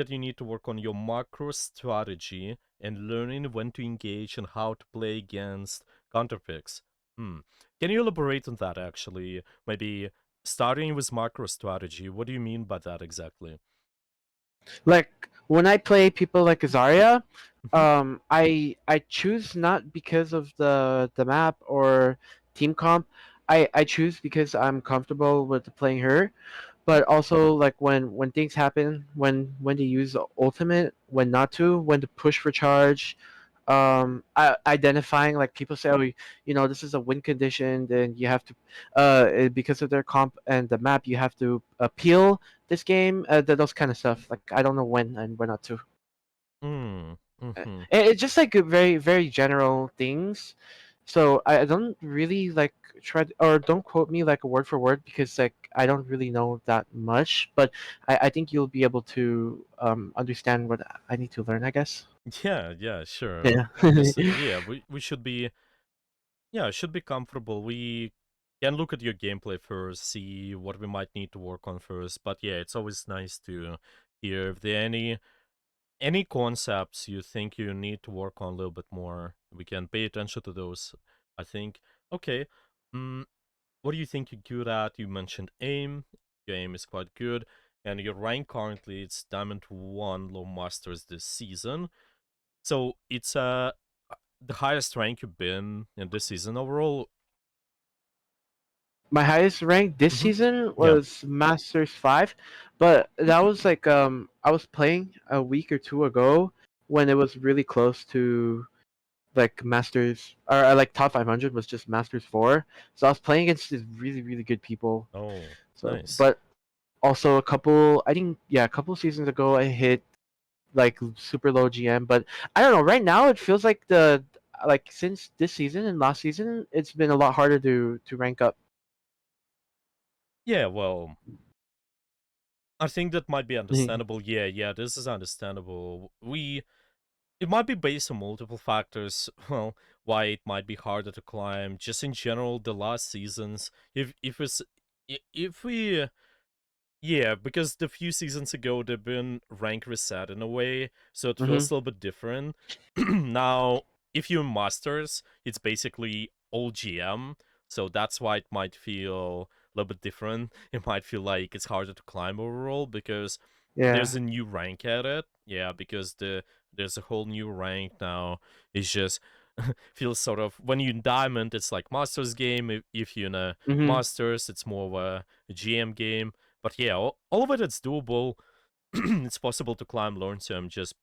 that you need to work on your macro strategy and learning when to engage and how to play against counterpicks. Hmm. Can you elaborate on that actually? Maybe starting with macro strategy. What do you mean by that exactly? Like when I play people like Azaria, Mhm. I choose not because of the map or team comp. I choose because I'm comfortable with playing her, but also like when things happen, when to use ultimate, when not to, when to push for charge, identifying like people say, oh, this is a win condition, then you have to, because of their comp and the map, you have to peel this game, those kind of stuff. Like I don't know when and when not to. Mm. Mm-hmm. It's just like very very general things. So I don't really like try to, or don't quote me like a word for word because like I don't really know that much. But I think you'll be able to understand what I need to learn. I guess. Yeah, yeah, sure. Yeah. Because yeah, we should be should be comfortable. We can look at your gameplay first, see what we might need to work on first. But yeah, it's always nice to hear if there are any concepts you think you need to work on a little bit more. We can pay attention to those. I think. Okay. Mm, what do you think you're good at? You mentioned aim. Your aim is quite good, and your rank currently it's Diamond 1 Low Masters this season. So it's the highest rank you've been in this season overall. My highest rank this Hmm. season Yeah. was Masters 5, but that was like I was playing a week or two ago when it was really close to like Masters, or like top 500 was just Masters 4. So I was playing against these really really good people. Oh, So nice. but also a couple, I think, yeah, a couple seasons ago I hit like super low GM, but I don't know, right now it feels like the like since this season and last season it's been a lot harder to rank up. Yeah, well, I think that might be understandable. Yeah, yeah, this is understandable. It might be based on multiple factors. Well, why it might be harder to climb. Just in general, the last seasons, if we yeah, because the few seasons ago they've been rank reset in a way, so it Hmm. feels a little bit different. Now, if you're masters, it's basically all GM, so that's why it might feel a little bit different. It might feel like it's harder to climb overall because Yeah. there's a new rank at it. Yeah, because there's a whole new rank now. It's just feels sort of when you're in diamond, it's like masters game. If you're in a Hmm. masters, it's more of a GM game. But yeah, all of it it's doable. It's possible to climb long term, just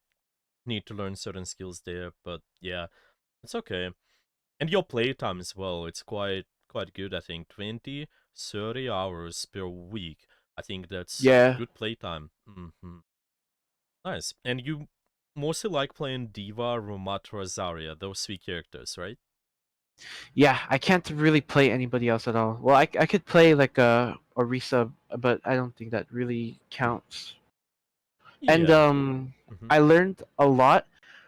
need to learn certain skills there. But yeah, it's okay. And your playtime as well, it's quite good, I think. 20, 30 hours per week. I think that's Yeah. good playtime. Nice. And you mostly like playing Diva, Rumatra, Zarya, those three characters, right? Yeah, I can't really play anybody else at all. Well, I could play like a Orisa, but I don't think that really counts. And Yeah. Hmm. I learned a lot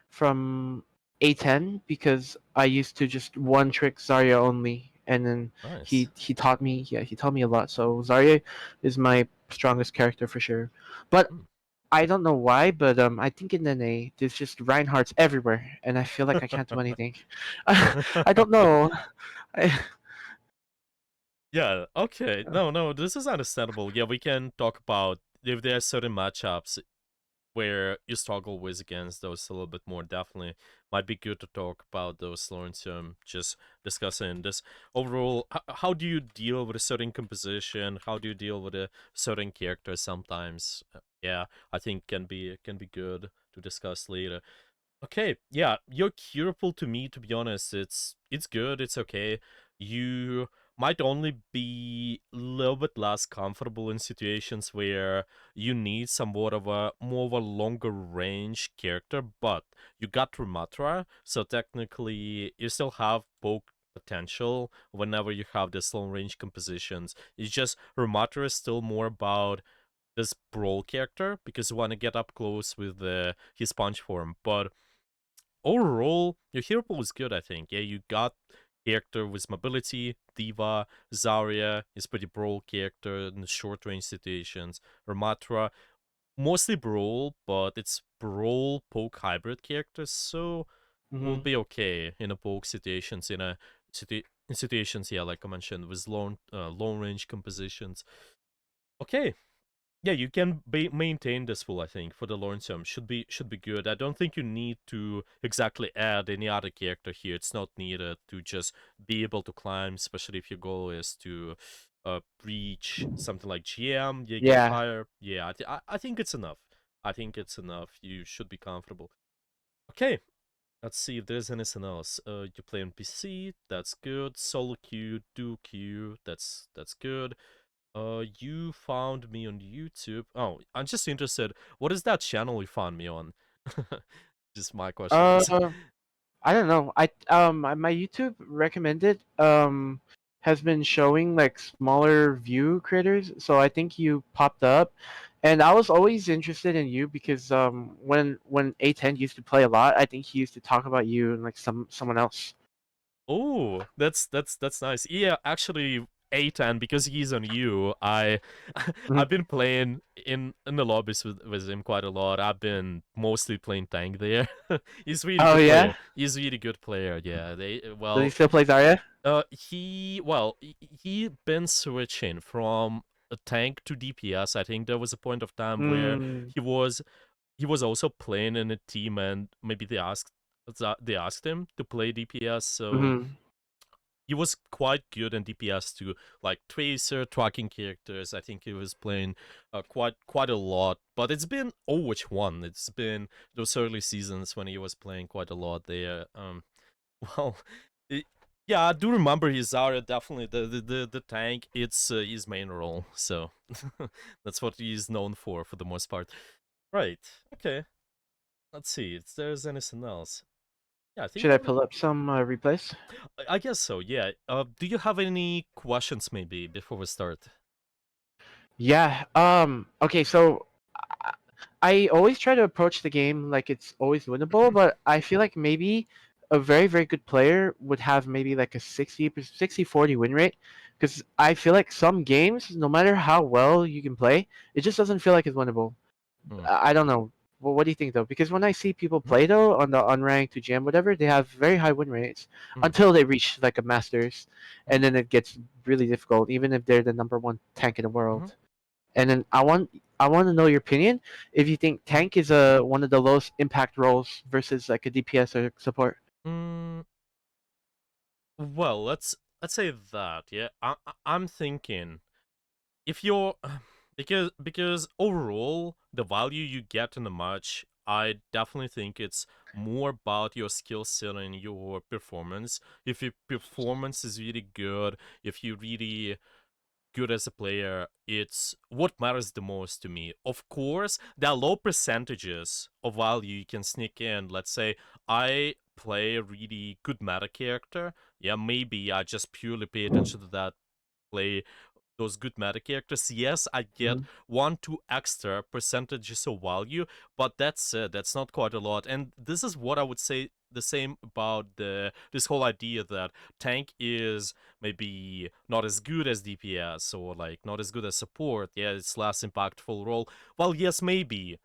from A10 because I used to just one trick Zarya only, and then Nice. he taught me. Yeah, he taught me a lot. So Zarya is my strongest character for sure. But Mm. I don't know why, but I think in NA there's just Reinhardts everywhere, and I feel like I can't do anything. I don't know. I, Yeah, okay. No, no, this is understandable. Yeah, we can talk about if there are certain matchups where you struggle with against those a little bit more. Definitely might be good to talk about those long term. Just discussing this overall. How do you deal with a certain composition? How do you deal with a certain character? Sometimes, yeah, I think can be good to discuss later. Okay, yeah, you're curable to me. To be honest, it's good. It's okay. You might only be a little bit less comfortable in situations where you need somewhat of a more of a longer range character, but you got Ramatra, so technically you still have poke potential whenever you have this long range compositions. It's just Ramatra is still more about this brawl character because you want to get up close with his punch form, but overall, your hero pool is good, I think. Yeah, you got character with mobility, Diva, Zarya is pretty brawl character in short range situations. Ramatra, mostly brawl, but it's brawl poke hybrid characters, so we'll Hmm. be okay in a poke situations in situations, yeah, like I mentioned, with long range compositions. Okay, yeah, you can maintain this full. I think for the long term should be good. I don't think you need to exactly add any other character here. It's not needed to just be able to climb, especially if your goal is to reach something like GM. You get Yeah. higher. Yeah, I think it's enough. I think it's enough. You should be comfortable. Okay, let's see if there's anything else. You play on PC. That's good. Solo queue, duo queue. That's good. You found me on YouTube. Oh, I'm just interested. What is that channel you found me on? Just my question is. Uh, I don't know. My YouTube recommended has been showing like smaller view creators, so I think you popped up, and I was always interested in you because when A10 used to play a lot, I think he used to talk about you and like someone else. Oh, that's nice. Yeah, actually, A10 because he's on you. Mhm. I've been playing in the lobbies with him quite a lot. I've been mostly playing tank there. He's really Oh good yeah, player. He's really good player. Yeah, they does he well, still play Zarya? he been switching from a tank to DPS. I think there was a point of time where Mm. he was also playing in a team, and maybe they asked him to play DPS. So Hmm. he was quite good in DPS too, like Tracer, tracking characters. I think he was playing quite a lot. But it's been Overwatch 1. It's been those early seasons when he was playing quite a lot there. Well, it, yeah, I do remember his Zarya, definitely the tank. It's his main role, so that's what he's known for the most part. Right. Okay. Let's see if there's anything else. Yeah, I think Should I we. pull up some replays? I guess so. Yeah. Do you have any questions maybe before we start? Yeah. Okay. So I I always try to approach the game like it's always winnable, but I feel like maybe a very, very good player would have maybe like a 60-40 win rate. Because I feel like some games, no matter how well you can play, it just doesn't feel like it's winnable. Hmm. I don't know. Well, what do you think though? Because when I see people Mhm. play though on the unranked to jam whatever, they have very high win rates Mhm. until they reach like a masters, Mhm. and then it gets really difficult, even if they're the number one tank in the Mhm. world. And then I want to know your opinion if you think Mhm. tank is a one of the lowest impact roles versus like a DPS or support. Mm, well, let's say that. Yeah, I'm thinking if you're because overall the value you get in a match, I definitely think it's more about your skill set and your performance. If your performance is really good, if you really good as a player, it's what matters the most to me. Of course, there are low percentages of value you can sneak in. Let's say I play a really good meta character. Yeah, maybe I just purely pay attention to that play those good meta characters. Yes, I get Mhm. 1-2 extra percentages of value, but that's it. That's not quite a lot. And this is what I would say the same about this whole idea that tank is maybe not as good as DPS or like not as good as support. Yeah, it's less impactful role. Well, yes, maybe.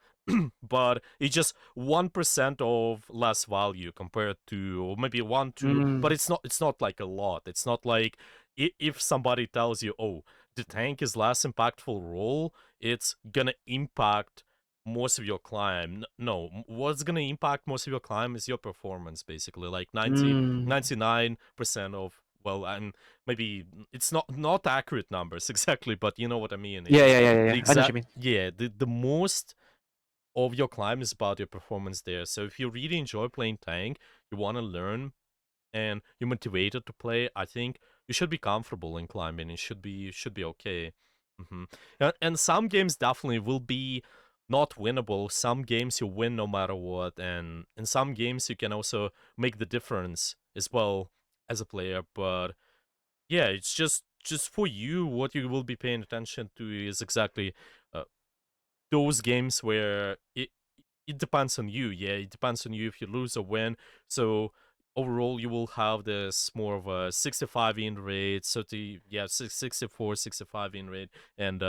But it's just 1% of less value compared to or maybe 1-2, but Mm. it's not like a lot. It's not like if somebody tells you, oh, the tank is less impactful role, it's gonna impact most of your climb. No, what's gonna impact most of your climb is your performance, basically. Like Mm. 99% of, well, and maybe it's not accurate numbers exactly, but you know what I mean. Yeah, It's yeah, yeah, yeah, the yeah. I know what you exact mean. yeah, the most of your climb is about your performance there. So if you really enjoy playing tank, you want to learn and you're motivated to play, I think you should be comfortable in climbing. It should be okay. And some games definitely will be not winnable. Some games you win no matter what, and in some games you can also make the difference as well as a player. But yeah, it's just for you. What you will be paying attention to is exactly uh, those games where it depends on you. Yeah, it depends on you if you lose or win. So overall you will have this more of a 65 in rate, 64, 65 in rate, and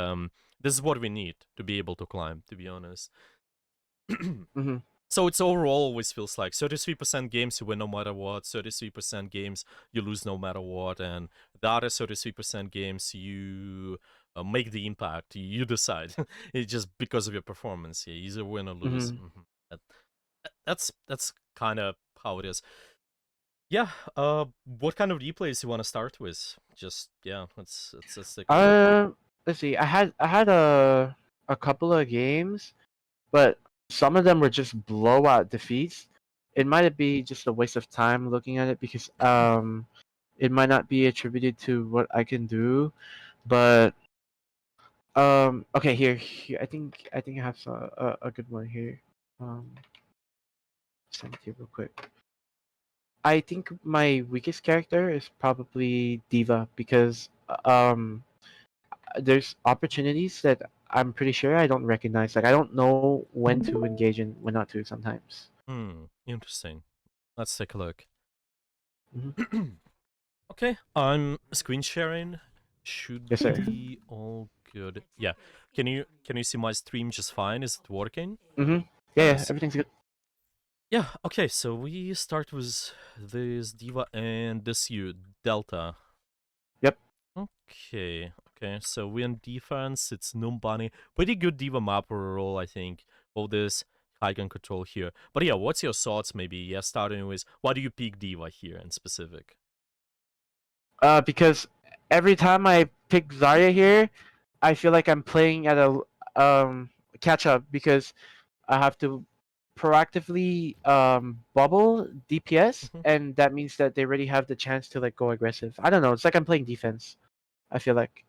this is what we need to be able to climb, to be honest. Hmm. So it's overall always feels like 33% games you win no matter what, 33% games you lose no matter what, and the other 33% games you make the impact. You decide. It's just because of your performance. Yeah, either win or lose. Hmm. That's kind of how it is. Yeah. What kind of replays you want to start with? Just yeah. Let's take a look. Uh, let's see. I had a couple of games, but some of them were just blowout defeats. It might be just a waste of time looking at it because it might not be attributed to what I can do, but okay, here I think I have a good one here. Um, send it to you real quick. I think my weakest character is probably Diva because there's opportunities that I'm pretty sure I don't recognize. Like I don't know when to engage and when not to sometimes. Interesting. Let's take a look. Hmm. Okay, I'm screen sharing. Should Yes, sir. be all good. Yeah. Can you see my stream just fine? Is it working? Hmm. Yeah, Nice. everything's good. Yeah, okay, so we start with this Diva and this you, Delta. Yep. Okay, so we on defense, it's Numbani. Pretty good Diva map overall, I think. All this high gun control here. But yeah, what's your thoughts maybe? Yeah, starting with why do you pick Diva here in specific? Because every time I pick Zarya here, I feel like I'm playing at a catch up because I have to proactively bubble DPS, Mhm. and that means that they already have the chance to like go aggressive. I don't know. It's like I'm playing defense. I feel like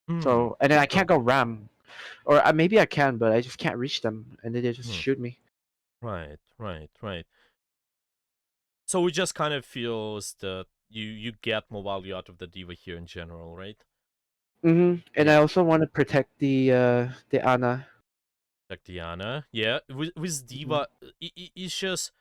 Hmm. so, and then I Okay. can't go ram, or maybe I can, but I just can't reach them, and then they just Hmm. shoot me. Right. So it just kind of feels that you get more value out of the Diva here in general, right? And I Yeah. also want to protect the Ana. Like Diana. Yeah. With Hmm. Diva, it's just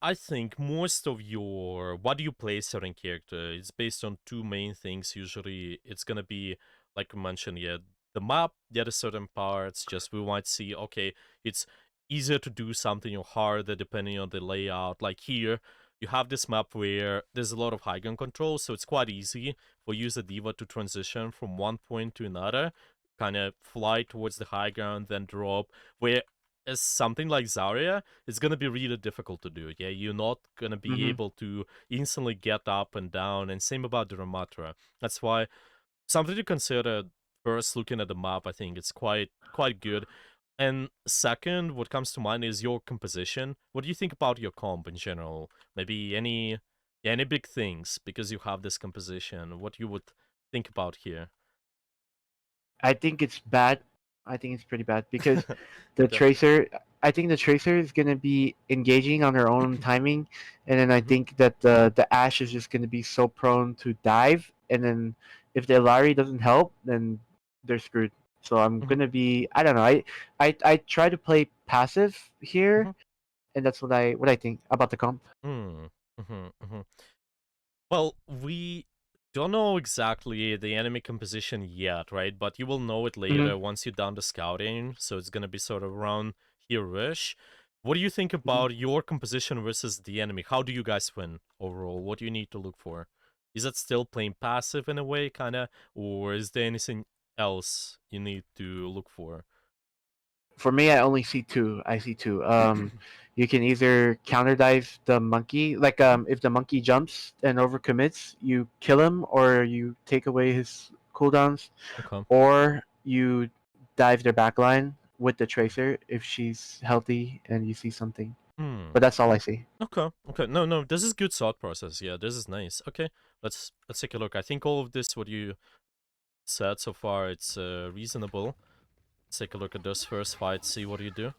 I think most of your what do you play certain character is based on two main things. Usually, it's gonna be like we mentioned, yeah, the map, the other certain parts. Just we might see, okay, it's easier to do something or harder depending on the layout. Like here, you have this map where there's a lot of high gun control, so it's quite easy for user Diva to transition from one point to another, kind of fly towards the high ground, then drop. Where as something like Zarya, it's gonna be really difficult to do. Yeah, you're not gonna be Hmm. able to instantly get up and down, and same about the Ramatra. That's why something to consider first looking at the map. I think it's quite good. And second, what comes to mind is your composition. What do you think about your comp in general? Maybe any big things because you have this composition. What you would think about here? I think it's bad. I think it's pretty bad because the Okay. tracer. I think the tracer is gonna be engaging on her own timing, and then I Mhm. think that the Ash is just gonna be so prone to dive, and then if the Ilari doesn't help, then they're screwed. So I'm Mhm. gonna be. I don't know. I try to play passive here, Mhm. and that's what I think about the comp. Mm. Mhm. Mhm. Well, we don't know exactly the enemy composition yet, right? But you will know it Hmm. later once you're done the scouting. So it's gonna be sort of around here-ish. What do you think Hmm. about your composition versus the enemy? How do you guys win overall? What do you need to look for? Is it still playing passive in a way, kind of, or is there anything else you need to look for? For me, I only see two. I see two. You can either counter dive the monkey, like if the monkey jumps and overcommits, you kill him or you take away his cooldowns, Okay. or you dive their backline with the tracer if she's healthy and you see something. Hmm. But that's all I see. Okay. No. This is good thought process. Yeah, this is nice. Okay, let's take a look. I think all of this, what you said so far, it's reasonable. Let's take a look at this first fight, see what you do.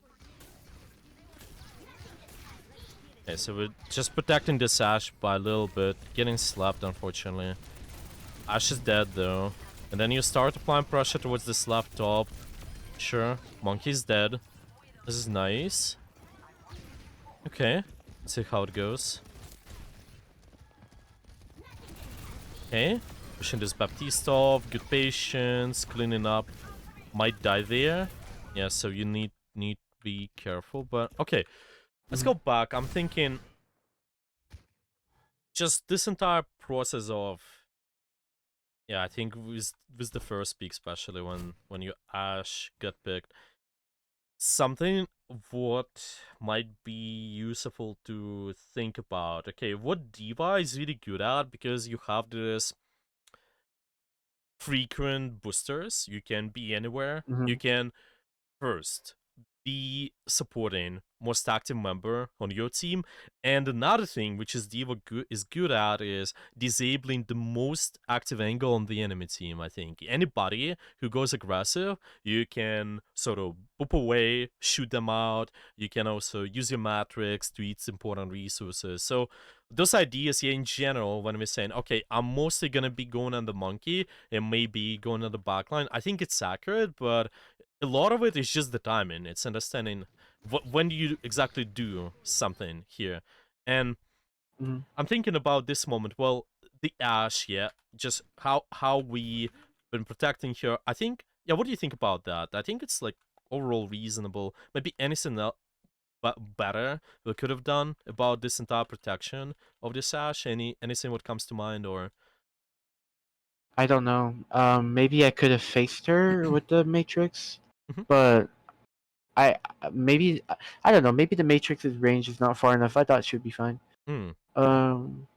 Okay, so we're just protecting this Ash by a little bit, getting slapped unfortunately. Ash is dead though. And then you start applying pressure towards this left top. Sure, Monkey's dead. This is nice. Okay, let's see how it goes. Okay. Pushing this Baptiste off. Good patience. Cleaning up. Might die there. Yeah, so you need to be careful. But okay, let's Mhm. go back. I'm thinking just this entire process of, yeah, I think with the first pick, especially when you Ash get picked, something what might be useful to think about. Okay, what Diva is really good at, because you have this frequent boosters. You can be anywhere. You Mhm. can first be supporting most active member on your team, and another thing which is Diva is good at is disabling the most active angle on the enemy team. I think anybody who goes aggressive, you can sort of boop away, shoot them out. You can also use your matrix to eat important resources. So those ideas here in general, when we're saying, okay, I'm mostly gonna be going on the monkey and maybe going on the backline, I think it's accurate, but a lot of it is just the timing. It's understanding when do you exactly do something here. And Mhm. I'm thinking about this moment. Well, the Ash, yeah, just how we been protecting her. I think, yeah. What do you think about that? I think it's like overall reasonable. Maybe anything else but better we could have done about this entire protection of this Ash. Anything what comes to mind, or I don't know. Maybe I could have faced her with the Matrix, Mhm. but I maybe I don't know. Maybe the Matrix's range is not far enough. I thought she would be fine. Hmm. Um,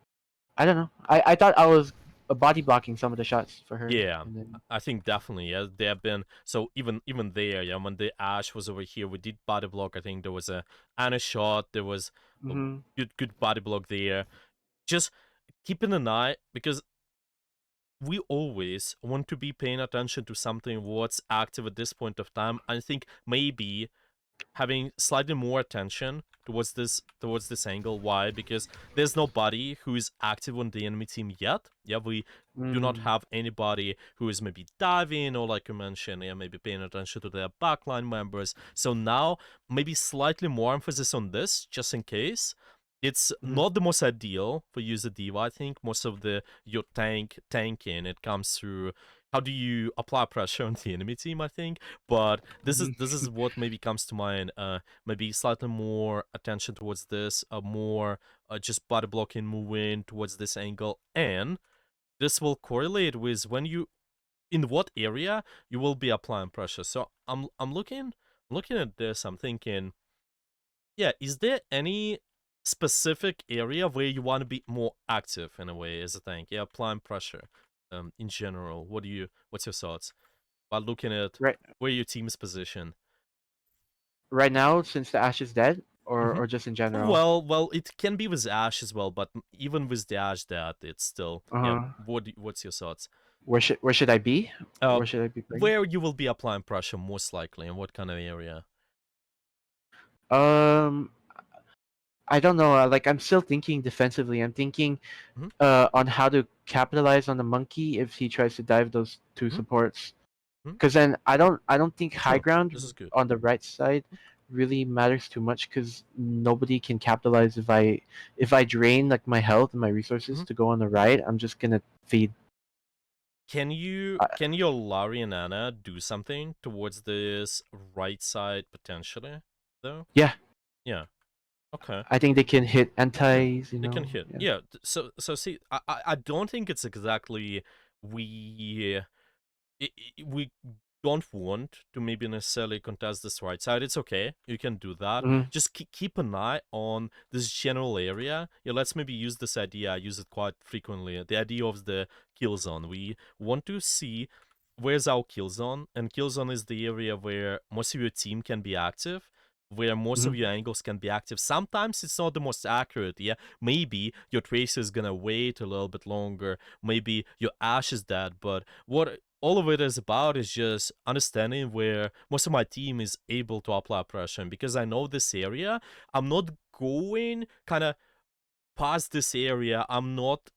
I don't know. I thought I was body blocking some of the shots for her, Yeah, and then. I think definitely. Yeah, there have been, so even there. Yeah, when the Ash was over here, we did body block. I think there was a Anna shot. There was a Mhm. good body block there. Just keeping an eye, because we always want to be paying attention to something what's active at this point of time. I think maybe having slightly more attention towards this angle. Why? Because there's nobody who is active on the enemy team yet. Yeah, we do not Mm. have anybody who is maybe diving, or like you mentioned, yeah, maybe paying attention to their backline members. So now maybe slightly more emphasis on this, just in case. It's Mhm. not the most ideal for user diva. I think most of the your tanking, it comes through how do you apply pressure on the enemy team, I think. But this is Mhm. this is what maybe comes to mind. Maybe slightly more attention towards this, more just body blocking, moving towards this angle, and this will correlate with when you in what area you will be applying pressure. So I'm looking at this. I'm thinking, yeah, is there any specific area where you want to be more active in a way as a tank? Yeah, applying pressure. In general, what's your thoughts about looking at Right. where your team is positioned? Right now, since the Ash is dead, Mm-hmm. or just in general. Well, it can be with Ash as well, but even with the Ash, that it's still, Uh yeah. huh. What's your thoughts? Where should I be? Uh, Where should I be playing? where you will be applying pressure most likely, and what kind of area? Um, I don't know. Like I'm still thinking defensively. I'm thinking Mm-hmm. on how to capitalize on the monkey if he tries to dive those two Mm-hmm. supports. Mm-hmm. Because then I don't think high No, ground this is good. on the right side really matters too much because nobody can capitalize if I drain like my health and my resources Mm-hmm. to go on the right. I'm just gonna feed. Can your Larry and Anna do something towards this right side potentially, though? Yeah, Yeah. Okay. I think they can hit Yeah, antis. they can hit. Yeah. Yeah. So see, I don't think it's exactly we we don't want to maybe necessarily contest this right side. It's okay. You can do that. Hmm. Just keep an eye on this general area. Yeah, let's maybe use this idea. I use it quite frequently. The idea of the kill zone. We want to see where's our kill zone, and kill zone is the area where most of your team can be active, where most of Hmm. your angles can be active. Sometimes it's not the most accurate. Yeah, maybe your tracer is gonna wait a little bit longer. Maybe your Ash is dead, but what all of it is about is just understanding where most of my team is able to apply pressure. And because I know this area, I'm not going kind of past this area. I'm not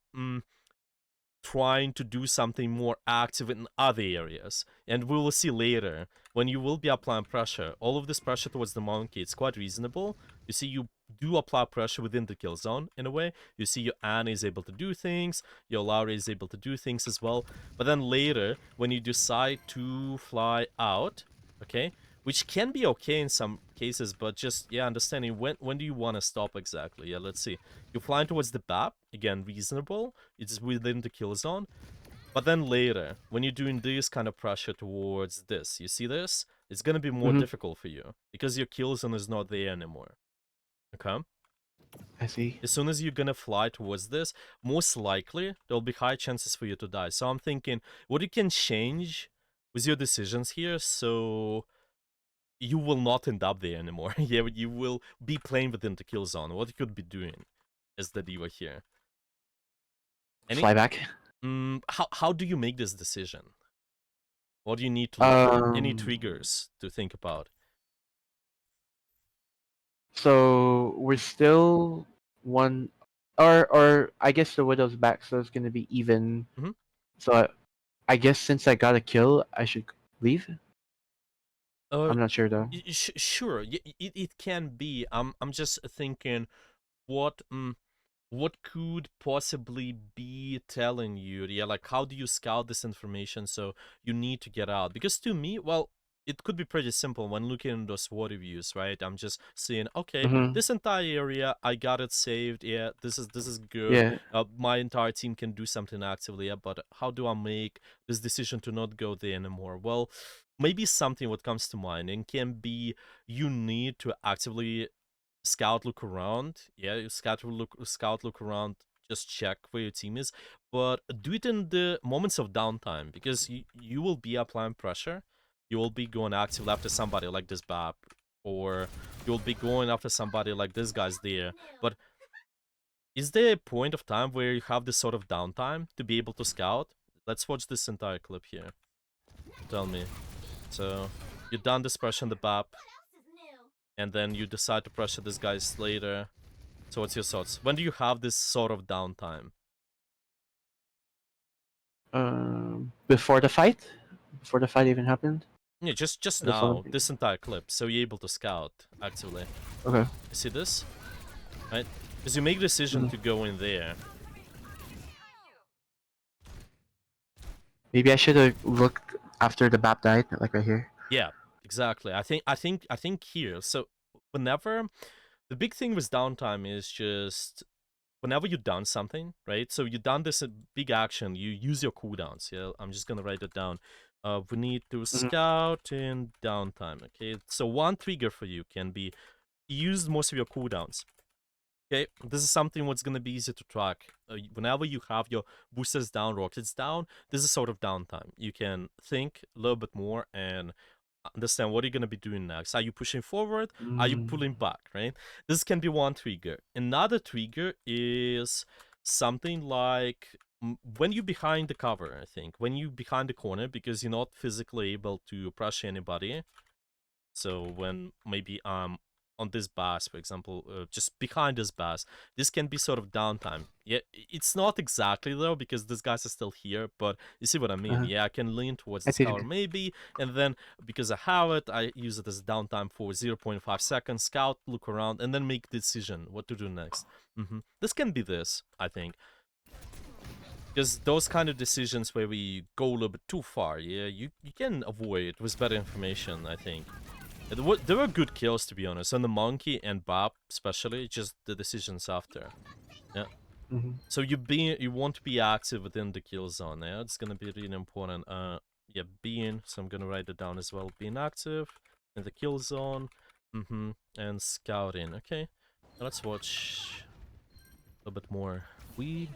trying to do something more active in other areas. And we will see later, when you will be applying pressure, all of this pressure towards the monkey, it's quite reasonable. You see, you do apply pressure within the kill zone, in a way. You see your Anna is able to do things, your Laura is able to do things as well. But then later, when you decide to fly out, okay, which can be okay in some cases, but just, yeah, understanding when do you want to stop exactly. Yeah, let's see. You're flying towards the BAP, again, reasonable. It's within the kill zone. But then later, when you're doing this kind of pressure towards this, you see this? It's going to be more Mm-hmm. difficult for you, because your kill zone is not there anymore. Okay? I see. As soon as you're gonna fly towards this, most likely, there'll be high chances for you to die. So I'm thinking, what you can change with your decisions here, so you will not end up there anymore. Yeah, you will be playing within the kill zone. What you could be doing as the diva here. Any Fly back. how do you make this decision? What do you need to look at? Any Um. triggers to think about? So we're still one, or I guess the widow's back, so it's gonna be even. Mhm. So I guess since I got a kill, I should leave. Uh, I'm not sure though. sure. It can be. I'm just thinking, what what could possibly be telling you, yeah, like how do you scout this information, so you need to get out? Because to me, well, it could be pretty simple when looking at those water views, right? I'm just seeing, okay, Mm-hmm. this entire area, I got it saved, yeah, this is good. Yeah. My entire team can do something actively, yeah, but how do I make this decision to not go there anymore? Well, maybe something what comes to mind and can be, you need to actively scout, look around. Yeah, scout look around, just check where your team is, but do it in the moments of downtime, because you will be applying pressure. You will be going active after somebody like this BAP, or you'll be going after somebody like this guy's there. But is there a point of time where you have this sort of downtime to be able to scout? Let's watch this entire clip here. Tell me. So you've done this pressure on the BAP, and then you decide to pressure this guy's later. So what's your thoughts? When do you have this sort of downtime? Before the fight even happened. Yeah, just That's now, something. this entire clip, so you're able to scout, actively. Okay. You see this? Right? Because you make a decision Mhm. to go in there. Maybe I should have looked after the BAP died, like right here. Yeah, exactly. I think here, so whenever, the big thing with downtime is just, whenever you've done something, right? So you've done this big action, you use your cooldowns. Yeah, I'm just gonna write it down. We need to Mm-hmm. scout in downtime. Okay, so one trigger for you can be, use most of your cooldowns. Okay, this is something what's gonna be easy to track. Whenever you have your boosters down, rockets down, this is sort of downtime. You can think a little bit more and understand what you're gonna be doing next. Are you pushing forward? Are you Mm. pulling back? Right. This can be one trigger. Another trigger is something like, when you're behind the cover. I think when you're behind the corner, because you're not physically able to pressure anybody. So when maybe on this bus, for example, just behind this bus, this can be sort of downtime. Yeah, it's not exactly though, because these guys are still here, but you see what I mean. Uh-huh. Yeah, I can lean towards I this see. cover maybe, and then because I have it, I use it as downtime for 0.5 seconds, scout, look around, and then make decision what to do next. This can be this, I think. Because those kind of decisions where we go a little bit too far, yeah, you can avoid with better information, I think. There were good kills, to be honest, on the monkey and Bob especially. Just the decisions after. Yeah. Mm-hmm. So you want to be active within the kill zone. Yeah, it's gonna be really important. Yeah, being. So I'm gonna write it down as well. Being active in the kill zone. And scouting. Okay. Now let's watch a little bit more. We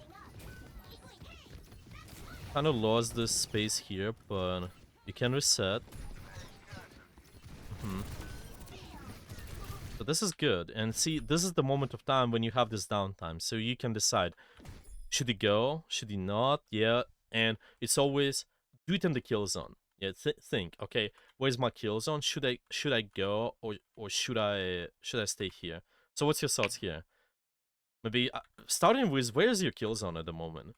kind of lost this space here, but you can reset. So this is good. And see, this is the moment of time when you have this downtime. So you can decide, should he go? Should he not? Yeah. And it's always, do it in the kill zone. Yeah, think, okay, where's my kill zone? Should I go, or should I stay here? So what's your thoughts here? Maybe starting with, where's your kill zone at the moment?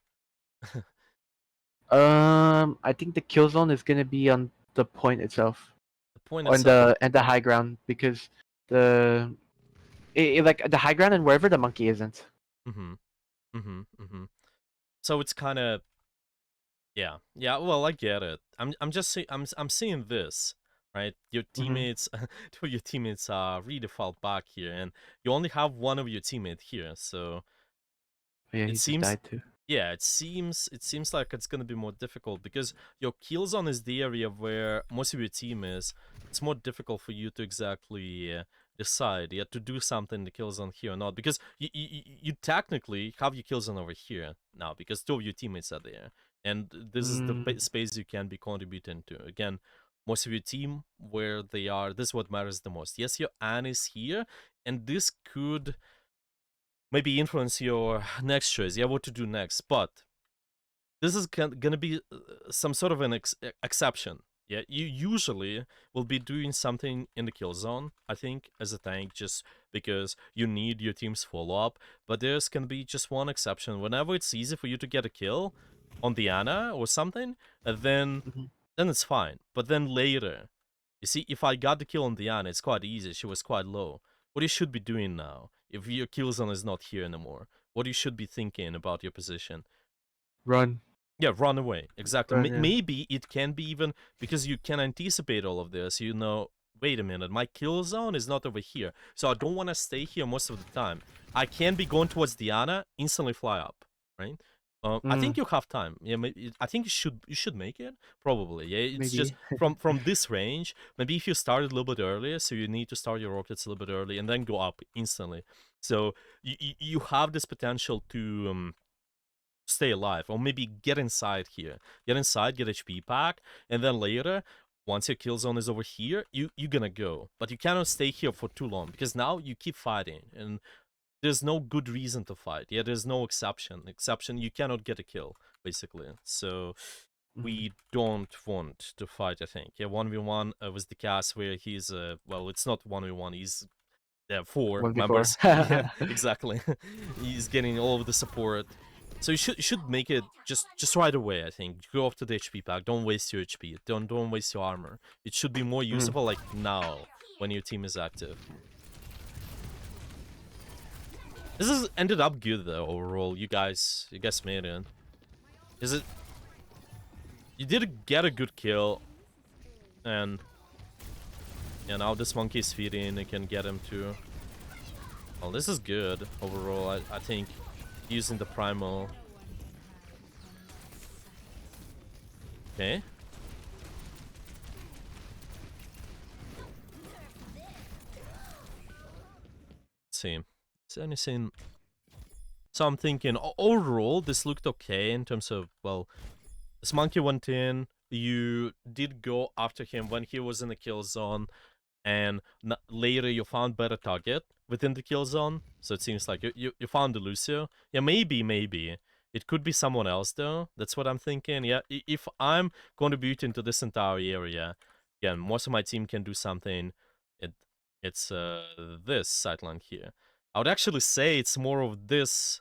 I think the kill zone is gonna be on the point itself, The point on itself. the high ground, because the like the high ground and wherever the monkey isn't. Mm-hmm. Mm-hmm. Mm-hmm. So it's kind of yeah, yeah. Well, I get it. I'm just I'm seeing this, right? Your Mm-hmm. teammates, your teammates really fall back here, and you only have one of your teammate here. So Yeah, it he just seems, died too. yeah, it seems like it's gonna be more difficult because your kill zone is the area where most of your team is. It's more difficult for you to exactly decide, yeah, to do something in the kill zone here or not, because you technically have your kill zone over here now because two of your teammates are there, and this is the Mm, space you can be contributing to. Again, most of your team where they are, this is what matters the most. Yes, your Anne is here, and this could maybe influence your next choice, yeah, what to do next. But this is gonna be some sort of an exception. Yeah, you usually will be doing something in the kill zone, I think, as a tank, just because you need your team's follow up. But there's gonna be just one exception. Whenever it's easy for you to get a kill on Diana or something, mhm. then it's fine. But then later, you see, if I got the kill on Diana, it's quite easy. She was quite low. What you should be doing now, if your kill zone is not here anymore, what you should be thinking about your position. Run, Yeah, run away. Exactly. run, yeah. Maybe it can be even because you can anticipate all of this. You know, wait a minute, my kill zone is not over here, so I don't want to stay here most of the time. I can be going towards Diana, instantly fly up, right? I Mm, think you have time. Yeah, I think you should make it probably. Yeah, it's just maybe. from this range. Maybe if you started a little bit earlier, so you need to start your rockets a little bit early and then go up instantly. So you have this potential to stay alive, or maybe get inside here, get inside, get HP back, and then later, once your kill zone is over here, you're gonna go. But you cannot stay here for too long because now you keep fighting and there's no good reason to fight. Yeah, there's no exception, you cannot get a kill basically. So Mhm. we don't want to fight, I think. Yeah, 1v1 with the cast where he's well, it's not 1v1, he's four 1v4. members. Yeah, exactly. He's getting all of the support. So you should make it just right away. I think go off to the HP pack. Don't waste your HP. Don't waste your armor. It should be more Mhm. useful like now when your team is active. This has ended up good though overall. You guys made it. Is it? You did get a good kill, and yeah, now this monkey is feeding. You can get him too. Well, this is good overall. I think using the primal. Okay. See. Is there anything? So I'm thinking overall this looked okay in terms of, well, this monkey went in. You did go after him when he was in the kill zone, and later you found better target within the kill zone. So it seems like you found the Lucio. Yeah, maybe it could be someone else though. That's what I'm thinking. Yeah, if I'm contributing to this entire area, again, most of my team can do something. It it's this sideline here. I would actually say it's more of this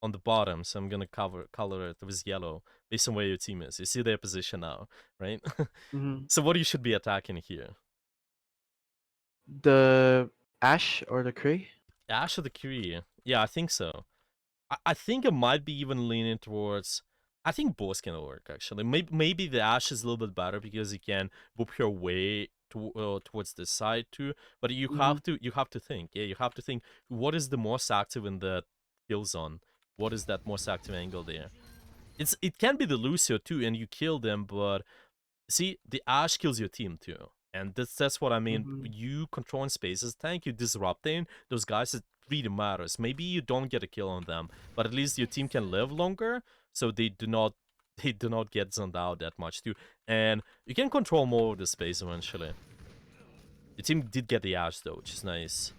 on the bottom, so I'm gonna color it with yellow based on where your team is. You see their position now, right? Mhm. So what you should be attacking here? The Ash or the Kree? Ash of the Curie. Yeah, I think so. I think it might be even leaning towards. I think both can work actually. Maybe the Ash is a little bit better because you can boop your way towards the side too. But Mhm. you have to think. Yeah, you have to think what is the most active in the kill zone. What is that most active angle there? It can be the Lucio too, and you kill them, but see, the Ash kills your team too. And that's what I mean. Mhm. You controlling spaces, tank, you disrupting those guys, it really matters. Maybe you don't get a kill on them, but at least your team can live longer, so they do not get zoned out that much too. And you can control more of the space eventually. The team did get the Ash though, which is nice.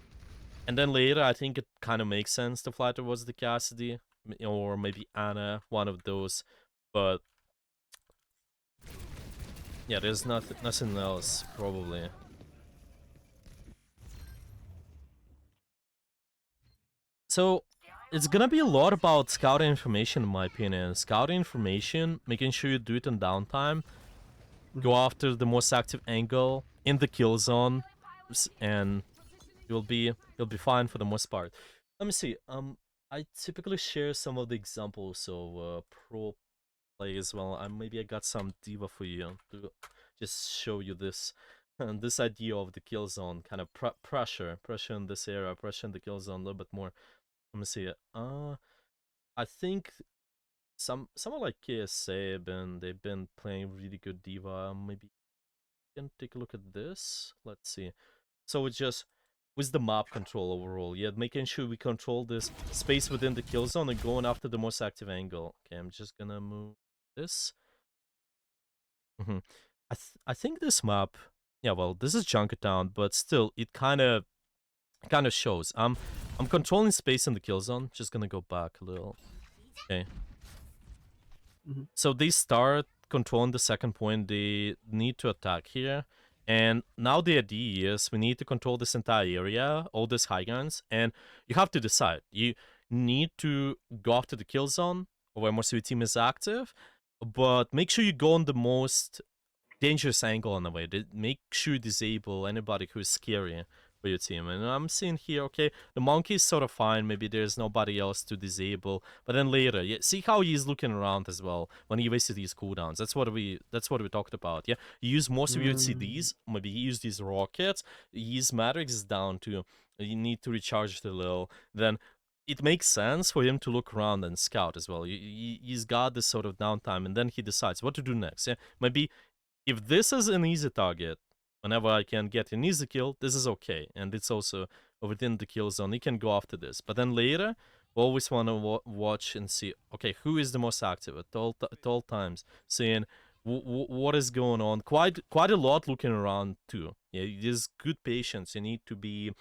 And then later, I think it kind of makes sense to fly towards the Cassidy, or maybe Anna, one of those. But yeah, there's nothing else probably. So It's gonna be a lot about scouting information, in my opinion. Scouting information, making sure you do it in downtime, go Mhm. after the most active angle in the kill zone, and you'll be fine for the most part. Let me see. I typically share some of the examples of pro play as well. Maybe I got some diva for you to just show you this. And this idea of the kill zone, kind of pressure in this area, pressure in the kill zone a little bit more. Let me see. I think someone like KSA they've been playing really good diva. Maybe you can take a look at this. Let's see. So it's just with the map control overall, yeah, making sure we control this space within the kill zone and going after the most active angle. Okay, I'm just gonna move this. hmm I think this map, yeah, well, this is Junkertown, but still, it kind of shows. I'm controlling space in the kill zone. Just gonna go back a little. Okay, Mhm. so they start controlling the second point. They need to attack here. And now the idea is we need to control this entire area, all these high guns, and you have to decide. You need to go after the kill zone where most of your team is active, but make sure you go on the most dangerous angle in a way. Make sure you disable anybody who's scary for your team. And I'm seeing here, okay, the monkey is sort of fine. Maybe there's nobody else to disable. But then later, yeah, see how he's looking around as well when he wasted these cooldowns. That's what we talked about. Yeah, you use most of your Mm. CDs. Maybe you use these rockets. His matrix is down too. You need to recharge it a little. Then it makes sense for him to look around and scout as well. He's got this sort of downtime, and then he decides what to do next. Yeah, maybe if this is an easy target, whenever I can get an easy kill, this is okay. And it's also within the kill zone. You can go after this. But then later, we always want to watch and see, okay, who is the most active at all times, seeing what is going on. Quite a lot looking around too. Yeah, there's good patience. You need to be.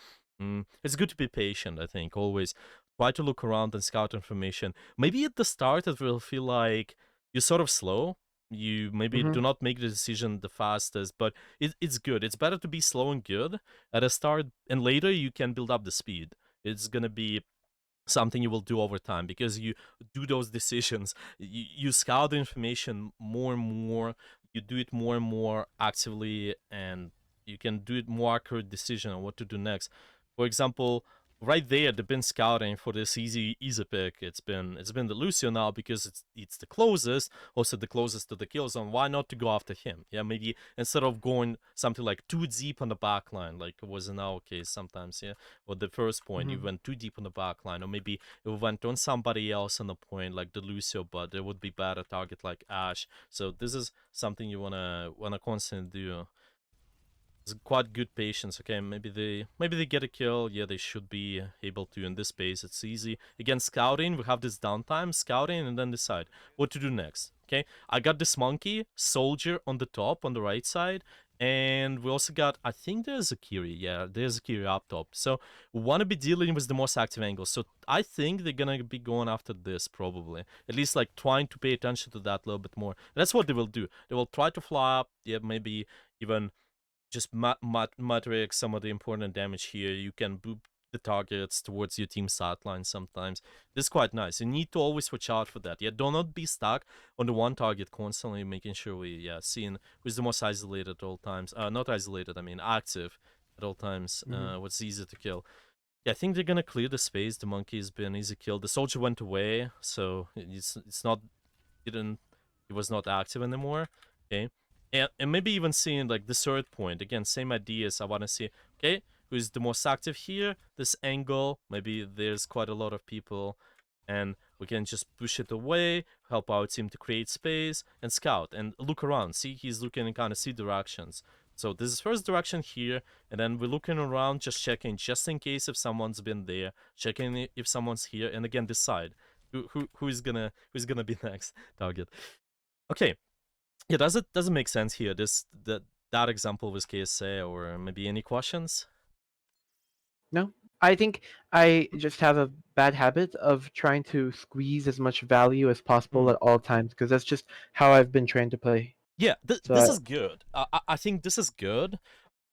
It's good to be patient. I think always try to look around and scout information. Maybe at the start it will feel like you're sort of slow, you maybe do Mhm. not make the decision the fastest, but it's good. It's better to be slow and good at a start, and later you can build up the speed. It's gonna be something you will do over time because you do those decisions. You scout the information more and more. You do it more and more actively, and you can do it more accurate decision on what to do next. For example, right there, they've been scouting for this easy pick. It's been the Lucio now because it's the closest, also the closest to the kill zone. Why not to go after him? Yeah, maybe instead of going something like too deep on the back line, like it was in our case sometimes. Yeah, or the first point, you Mhm. went too deep on the back line, or maybe you went on somebody else on the point, like the Lucio, but it would be better target like Ash. So this is something you wanna constantly do. It's quite good patience. Okay, maybe they get a kill. Yeah, they should be able to in this space. It's easy. Again, scouting, we have this downtime, scouting, and then decide what to do next. Okay, I got this monkey soldier on the top on the right side, and we also got, I think there's a Kiri. Yeah, there's a Kiri up top. So we want to be dealing with the most active angles. So I think they're gonna be going after this probably. At least like trying to pay attention to that a little bit more. That's what they will do. They will try to fly up. Yeah, maybe even just matrix some of the important damage here. You can boop the targets towards your team sideline sometimes. This is quite nice. You need to always watch out for that. Yeah, do not be stuck on the one target constantly, making sure we seeing who's the most isolated at all times. Not isolated, I mean active at all times. Mhm. What's easy to kill. Yeah, I think they're gonna clear the space. The monkey's been easy kill. The soldier went away, so it's not didn't he was not active anymore. Okay. And maybe even seeing like the third point. Again, same ideas. I wanna see, okay, who's the most active here? This angle. Maybe there's quite a lot of people. And we can just push it away, help our team to create space, and scout and look around. See, he's looking and kind of see directions. So this is first direction here, and then we're looking around, just checking, just in case if someone's been there, checking if someone's here, and again decide who's gonna be next target. Okay, yeah, does it make sense here? That example with KSA, or maybe any questions? No, I think I just have a bad habit of trying to squeeze as much value as possible Hmm. at all times because that's just how I've been trained to play. Yeah, So this is good. I think this is good,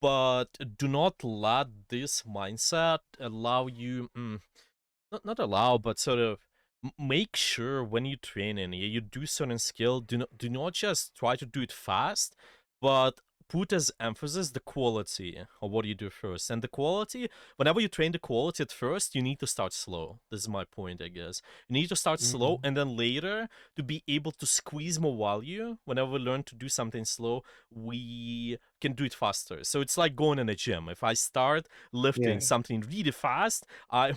but do not let this mindset allow you. not allow, but sort of make sure when you train in, you do certain skill, do not just try to do it fast, but put as emphasis the quality of what you do first. And the quality, whenever you train the quality at first, you need to start slow. This is my point, I guess. You need to start slow, Mm, and then later, to be able to squeeze more value, whenever we learn to do something slow, we can do it faster. So it's like going in a gym. If I start lifting yeah. something really fast, I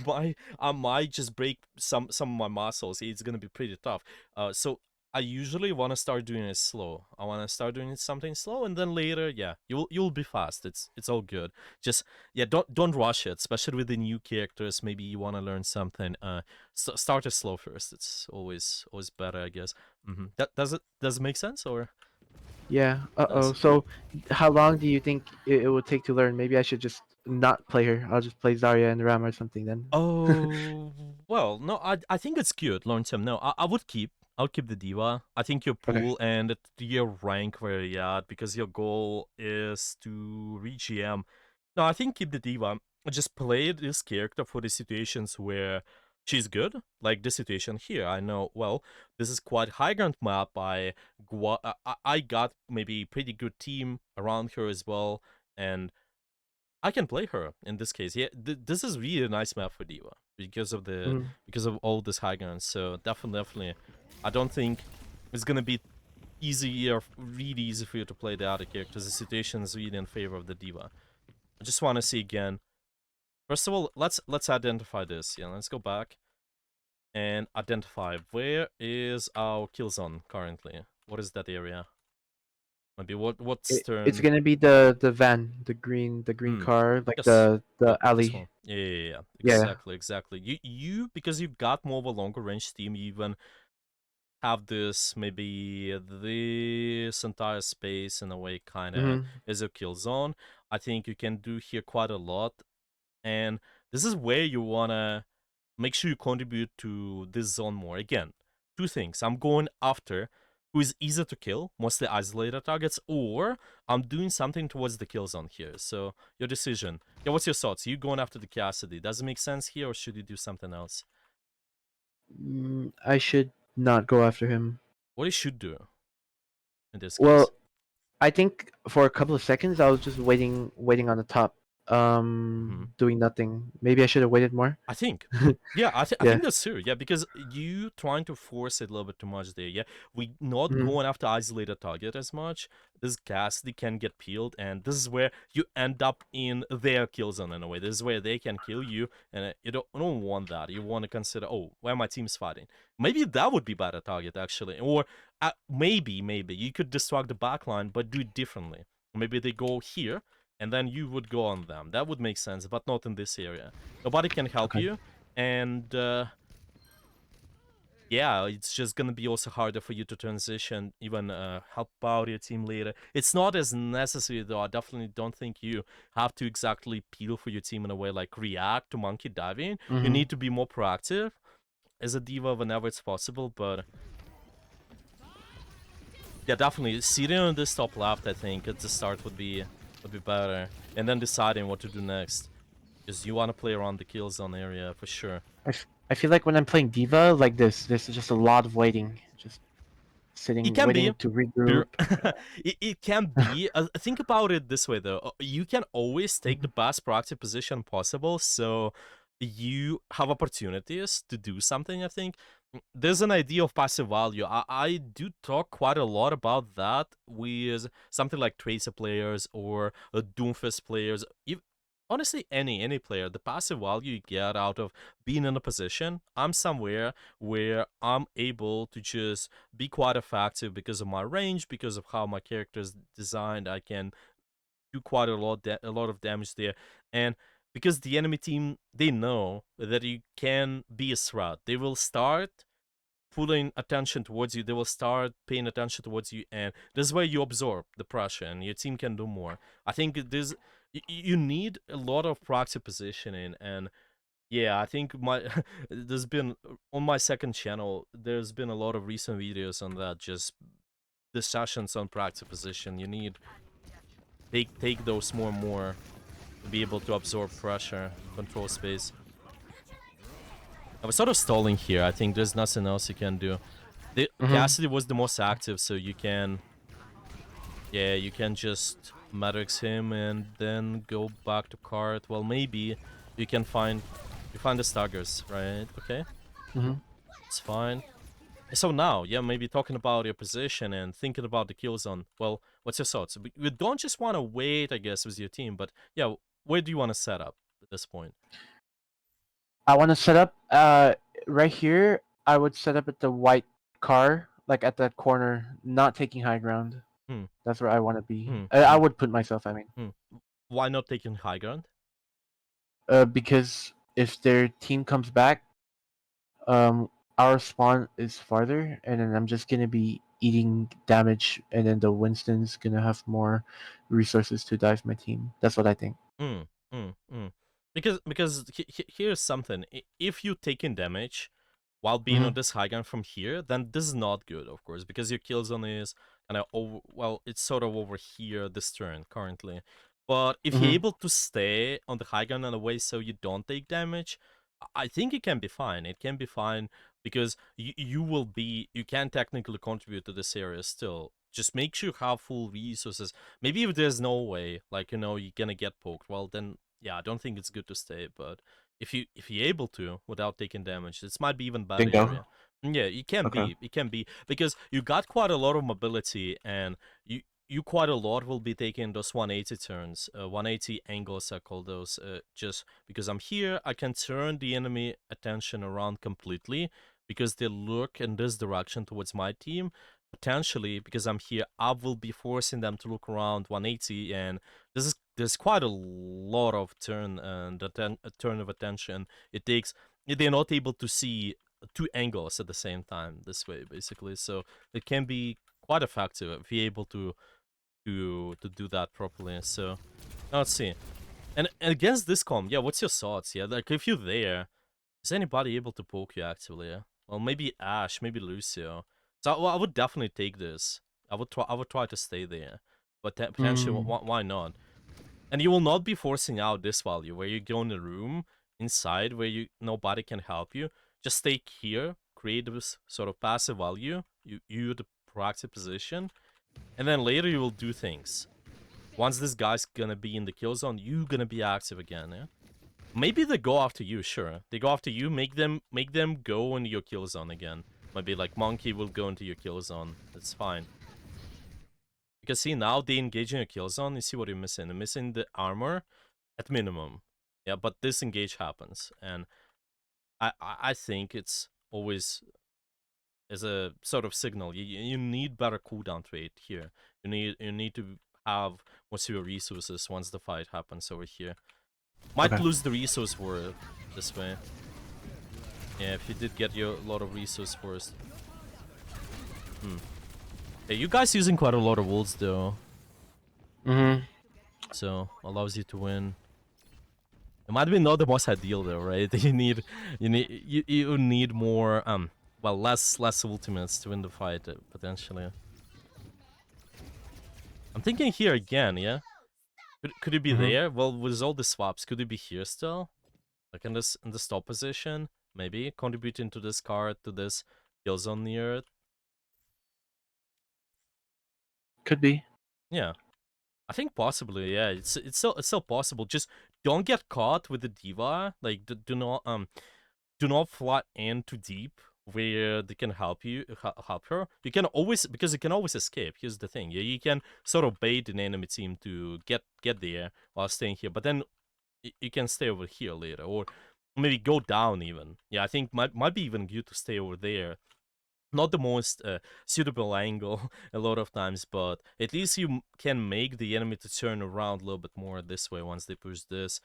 might just break some of my muscles. It's gonna be pretty tough. So I usually want to start doing it slow. I want to start doing it something slow, and then later, yeah, you'll be fast. It's all good. Just yeah, don't rush it, especially with the new characters. Maybe you want to learn something. Start it slow first. It's always better, I guess. That does it make sense or Yeah. does? So, how long do you think it would take to learn? Maybe I should just not play her. I'll just play Zarya and Ram or something then. Oh well, no, I think it's good long term. No, I would keep. I'll keep the diva. I think your Okay. pool and your rank where you're at, because your goal is to reach EM. No, I think keep the diva. Just play this character for the situations where she's good. Like this situation here, I know. Well, this is quite high ground map. I got maybe pretty good team around her as well, and I can play her in this case. Yeah, this is really a nice map for Diva Mm, because of all this high ground. So definitely, I don't think it's gonna be easy or really easy for you to play the other characters. The situation is really in favor of the Diva. I just want to see again. First of all, let's identify this. Yeah, let's go back and identify where is our kill zone currently. What is that area? Maybe what's it's turn? gonna be the van, the green Hmm. car, like Yes. the Yep. This alley. one. Yeah. Yeah. Exactly. You because you've got more of a longer range team, you even have this maybe this entire space in a way kind of Mm-hmm. as a kill zone. I think you can do here quite a lot, and this is where you wanna make sure you contribute to this zone more. Again, two things. I'm going after who is easier to kill, mostly isolated targets, or I'm doing something towards the kill zone here. So your decision. Yeah, what's your thoughts? You going after the Cassidy? Does it make sense here, or should you do something else? I should not go after him. What you should do in this case? Well, I think for a couple of seconds I was just waiting on the top, Mhm. doing nothing. Maybe I should have waited more. I think. Yeah, I Yeah. think that's true. Yeah, because you trying to force it a little bit too much there. Yeah, we not Mm-hmm. going after isolated target as much. This Cassidy can get peeled, and this is where you end up in their kill zone in a way. This is where they can kill you, and you don't want that. You want to consider, oh, where my team's fighting. Maybe that would be better target actually, or maybe you could distract the backline, but do it differently. Maybe they go here, and then you would go on them. That would make sense, but not in this area. Nobody can help Okay. you, and yeah, it's just gonna be also harder for you to transition, even help out your team later. It's not as necessary though. I definitely don't think you have to exactly peel for your team in a way like react to monkey diving. You Mm-hmm. need to be more proactive as a diva whenever it's possible, but yeah, definitely sitting on this top left, I think at the start would be better, and then deciding what to do next. Because you want to play around the kill zone area for sure. I feel like when I'm playing Diva like this, there's just a lot of waiting, just It sitting, can be. waiting to Sure. regroup. It can be. Think about it this way, though. You can always take Mhm. the best proxy position possible, so you have opportunities to do something, I think. There's an idea of passive value. I do talk quite a lot about that with something like Tracer players or Doomfist players. Honestly, any player, the passive value you get out of being in a position, I'm somewhere where I'm able to just be quite effective because of my range, because of how my character is designed. I can do quite a lot of damage there, and because the enemy team they know that you can be a threat, they will start pulling attention towards you. They will start paying attention towards you, and this is where you absorb the pressure, and your team can do more. I think this you need a lot of proxy positioning, and yeah, I think my there's been on my second channel. There's been a lot of recent videos on that. Just discussions on practice position. You need take those more and more to be able to absorb pressure, control space. I was sort of stalling here. I think there's nothing else you can do. The Mhm. Cassidy was the most active, so you can, yeah, you can just Matrix him and then go back to cart. Well, maybe you can find the staggers, right? Okay, Mhm. it's fine. So now, yeah, maybe talking about your position and thinking about the kill zone. Well, what's your thoughts? We don't just want to wait, I guess, with your team, but yeah, where do you want to set up at this point? I want to set up right here. I would set up at the white car, like at that corner, not taking high ground. Hmm. That's where I want to be. Hmm. I Hmm. would put myself. I mean, Hmm. Why not taking high ground? because if their team comes back, um, our spawn is farther, and then I'm just gonna be eating damage, and then the Winston's gonna have more resources to dive my team. That's what I think. Mm, mm. Because here's something. If you taking damage while being on Mhm. this high ground from here, then this is not good, of course, because your kill zone is kind of over. Well, it's sort of over here this turn currently. But if you're Mhm. able to stay on the high ground in a way so you don't take damage, I think it can be fine. It can be fine because you can technically contribute to this area still. Just make sure you have full resources. Maybe if there's no way, like you're gonna get poked, well then yeah, I don't think it's good to stay. But if you're able to without taking damage, this might be even better Bingo. area. Yeah, Okay. it can be because you got quite a lot of mobility and you quite a lot will be taking those 180 turns, 180 angles I call those. Just because I'm here, I can turn the enemy attention around completely because they look in this direction towards my team. Potentially, because I'm here, I will be forcing them to look around 180, and there's quite a lot of turn and a turn of attention it takes. They're not able to see two angles at the same time this way, basically. So it can be quite effective if you're able to do that properly. So now let's see. And against this comp, yeah, what's your thoughts? Yeah, like if you're there, is anybody able to poke you actually? Yeah? Well, maybe Ash, maybe Lucio. So well, I would definitely take this. I would try to stay there, but potentially, Mm. why not? And you will not be forcing out this value where you go in a room inside where nobody can help you. Just stay here, create this sort of passive value. You the proactive position, and then later you will do things. Once this guy's gonna be in the kill zone, you gonna be active again. Yeah. Maybe they go after you. Sure, they go after you. Make them go into your kill zone again. Maybe like Monkey will go into your kill zone. That's fine. Because see now they engage in your kill zone. You see what you're missing. You're missing the armor at minimum. Yeah, but this engage happens, and I think it's always as a sort of signal. You need better cooldown rate here. You need to have more severe resources once the fight happens over here. Might Okay. lose the resource for this way. Yeah, if you did get your lot of resource first. Hmm. Yeah, you guys using quite a lot of wolves though, Mhm. so allows you to win. It might be not the most ideal though, right? You need more well less ultimates to win the fight potentially. I'm thinking here again, yeah. Could it be Mhm. there? Well, with all the swaps, could it be here still? Like in the stop position, maybe contributing to this card to this kill zone near it. Could be. Yeah, I think possibly. Yeah, it's still possible. Just don't get caught with the diva. Like do not fly in too deep where they can help you help her. You can always because you can always escape. Here's the thing. Yeah, you can sort of bait an enemy team to get there while staying here, but then you can stay over here later or maybe go down even. Yeah, I think might be even good to stay over there. Not the most suitable angle a lot of times, but at least you can make the enemy to turn around a little bit more this way once they push this.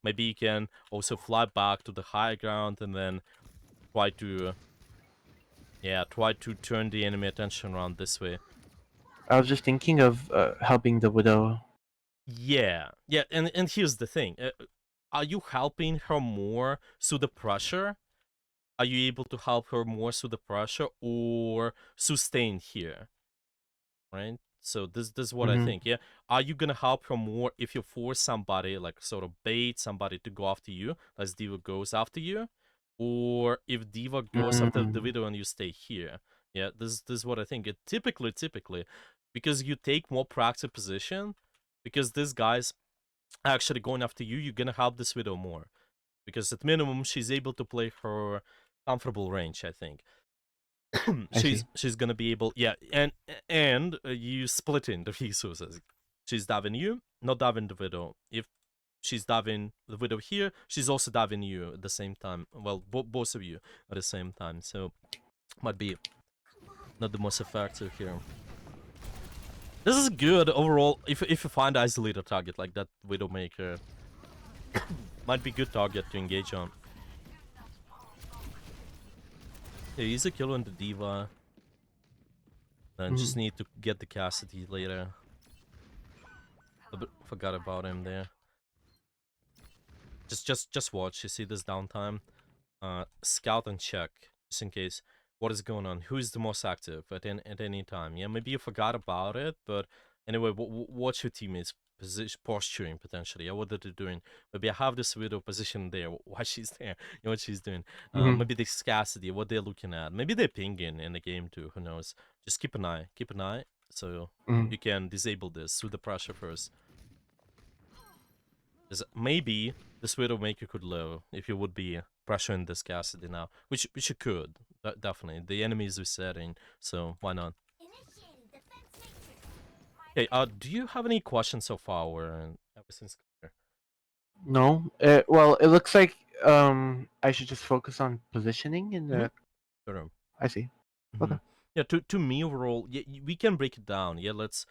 Maybe you can also fly back to the high ground and then try to try to turn the enemy attention around this way. I was just thinking of helping the widow. Yeah, and here's the thing: are you helping her more through the pressure? Are you able to help her more through the pressure or sustain here? Right. So this is what I Mhm. think. Yeah, are you gonna help her more if you force somebody like sort of bait somebody to go after you, as Diva goes after you, or if Diva goes after the Mm. widow and you stay here. Yeah, this is what I think. It typically because you take more proactive position, because this guy's actually going after you, you're gonna help this widow more, because at minimum she's able to play her comfortable range, I think. I see. she's gonna be able, yeah, and you split in the resources. She's diving you, not diving the widow. If she's diving the widow here, she's also diving you at the same time. Well, both of you at the same time, so might be not the most effective here. This is good overall. If you find isolated target like that Widowmaker, might be good target to engage on. Yeah, he's a killer on the Diva. Then just Mm. need to get the Cassidy later. Forgot about him there. Just watch. You see this downtime. Scout and check just in case what is going on. Who is the most active at any time? Yeah, maybe you forgot about it, but anyway, what's your teammates' position posturing potentially? Yeah, what are they doing? Maybe I have this widow position there. Why she's there? You know what she's doing? Mm. Maybe the scarcity, what they're looking at. Maybe they're pinging in the game too. Who knows? Just keep an eye. Keep an eye so Mm. you can disable this through the pressure first. Maybe this Widowmaker could low if you would be pressuring the scarcity now, which you could, definitely. The enemy is resetting, so why not? Okay, do you have any questions so far, or everything's clear? No. Well, it looks like I should just focus on positioning in Mm-hmm. the. Sure. I see. Mm-hmm. Okay. Yeah, to me overall, yeah, we can break it down. Yeah, let's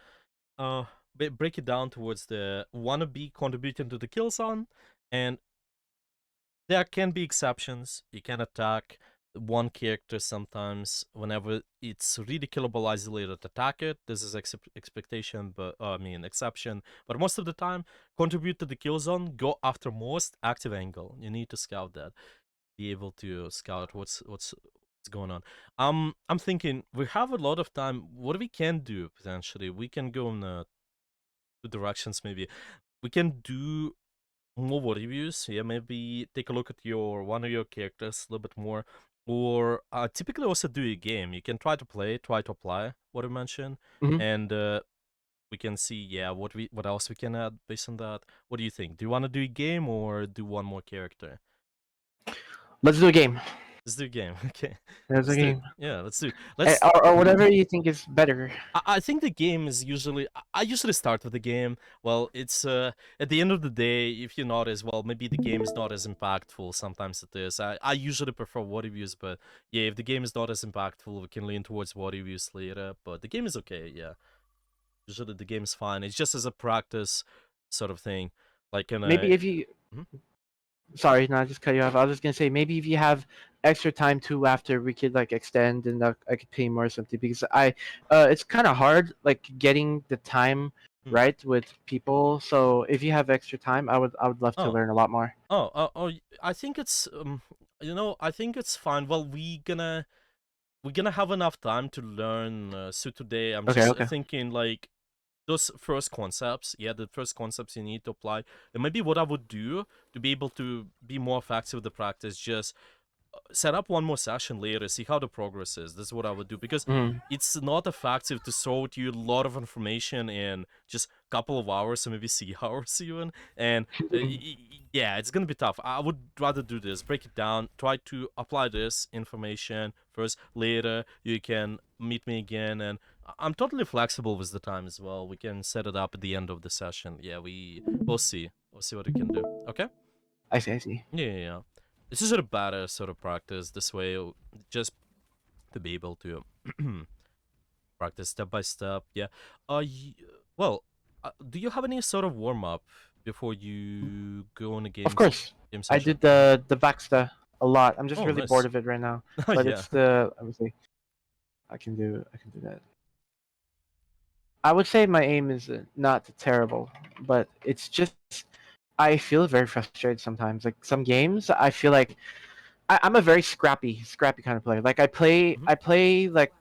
uh break it down towards the wannabe contributing to the kill zone, and there can be exceptions. You can attack one character sometimes whenever it's really killable isolated. Attack it. This is expectation, but I mean exception. But most of the time, contribute to the kill zone. Go after most active angle. You need to scout that. Be able to scout what's going on. I'm thinking we have a lot of time. What we can do potentially, we can go in two directions. Maybe we can do more reviews. Yeah, maybe take a look at your one of your characters a little bit more, or typically also do a game. You can try to play, try to apply what I mentioned, Hmm. and we can see, yeah, what else we can add based on that. What do you think? Do you want to do a game or do one more character? Let's do a game. Let's do a game. Okay, Let's do a let's do it. game. Yeah, let's do it. Let's Or whatever you think is better. I think the game is usually I usually start with the game. Well, it's at the end of the day, if you notice, well, maybe the game is not as impactful. Sometimes it is. I usually prefer war reviews, but yeah, if the game is not as impactful, we can lean towards war reviews later. But the game is okay. Yeah, usually the game is fine. It's just as a practice sort of thing. Like in Maybe a if you. Mhm. Sorry, no, I just cut you off. I was just gonna say maybe if you have extra time too after we could like extend and I could pay more or something because it's kind of hard like getting the time Mm. right with people. So if you have extra time, I would love to Oh, learn a lot more. I think it's I think it's fine. Well, we're gonna have enough time to learn. So today, I'm Okay, just okay. thinking like those first concepts. Yeah, the first concepts you need to apply. And maybe what I would do to be able to be more effective with the practice, just set up one more session later, see how the progress is. This is what I would do because Mm. it's not effective to throw at you a lot of information in just a couple of hours or maybe 3 hours even. And yeah, it's gonna be tough. I would rather do this, break it down, try to apply this information first. Later, you can meet me again, and I'm totally flexible with the time as well. We can set it up at the end of the session. Yeah, we'll see. We'll see what we can do. Okay. I see, I see. Yeah. This is a better sort of practice this way, just to be able to practice step by step. Yeah. Well, do you have any sort of warm up before you go on a Of game course, game I session? did the Baxter a lot. I'm just Oh, really bored nice. of it right now. Oh, But yeah. it's the let me see. I can do that. I would say my aim is not terrible, but it's just I feel very frustrated sometimes. Like some games, I feel like I'm a very scrappy kind of player. Like Mhm. I play like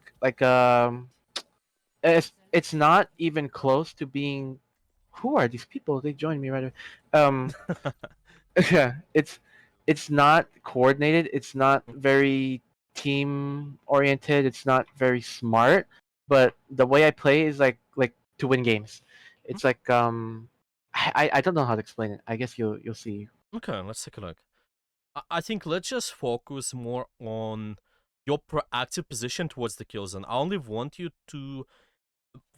it's not even close to being. Who are these people? They joined me right away. Um, yeah, it's not coordinated. It's not very team oriented. It's not very smart. But the way I play is like to win games. It's like I don't know how to explain it. I guess you'll see. Okay, let's take a look. I think let's just focus more on your proactive position towards the kill zone. I only want you to,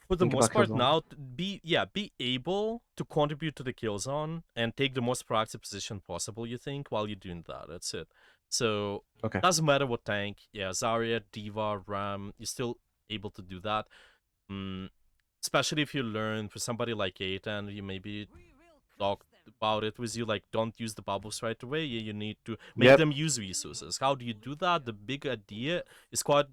for the Think most about part Killzone. now, be able to contribute to the kill zone and take the most proactive position possible, you think, while you're doing that. That's it. So Okay. doesn't matter what tank. Yeah, Zarya, Diva, Ram, you're still able to do that. Mm, especially if you learn for somebody like Aitan, you maybe talked about it with you, like don't use the bubbles right away. You need to make Yep. them use resources. How do you do that? The big idea is quite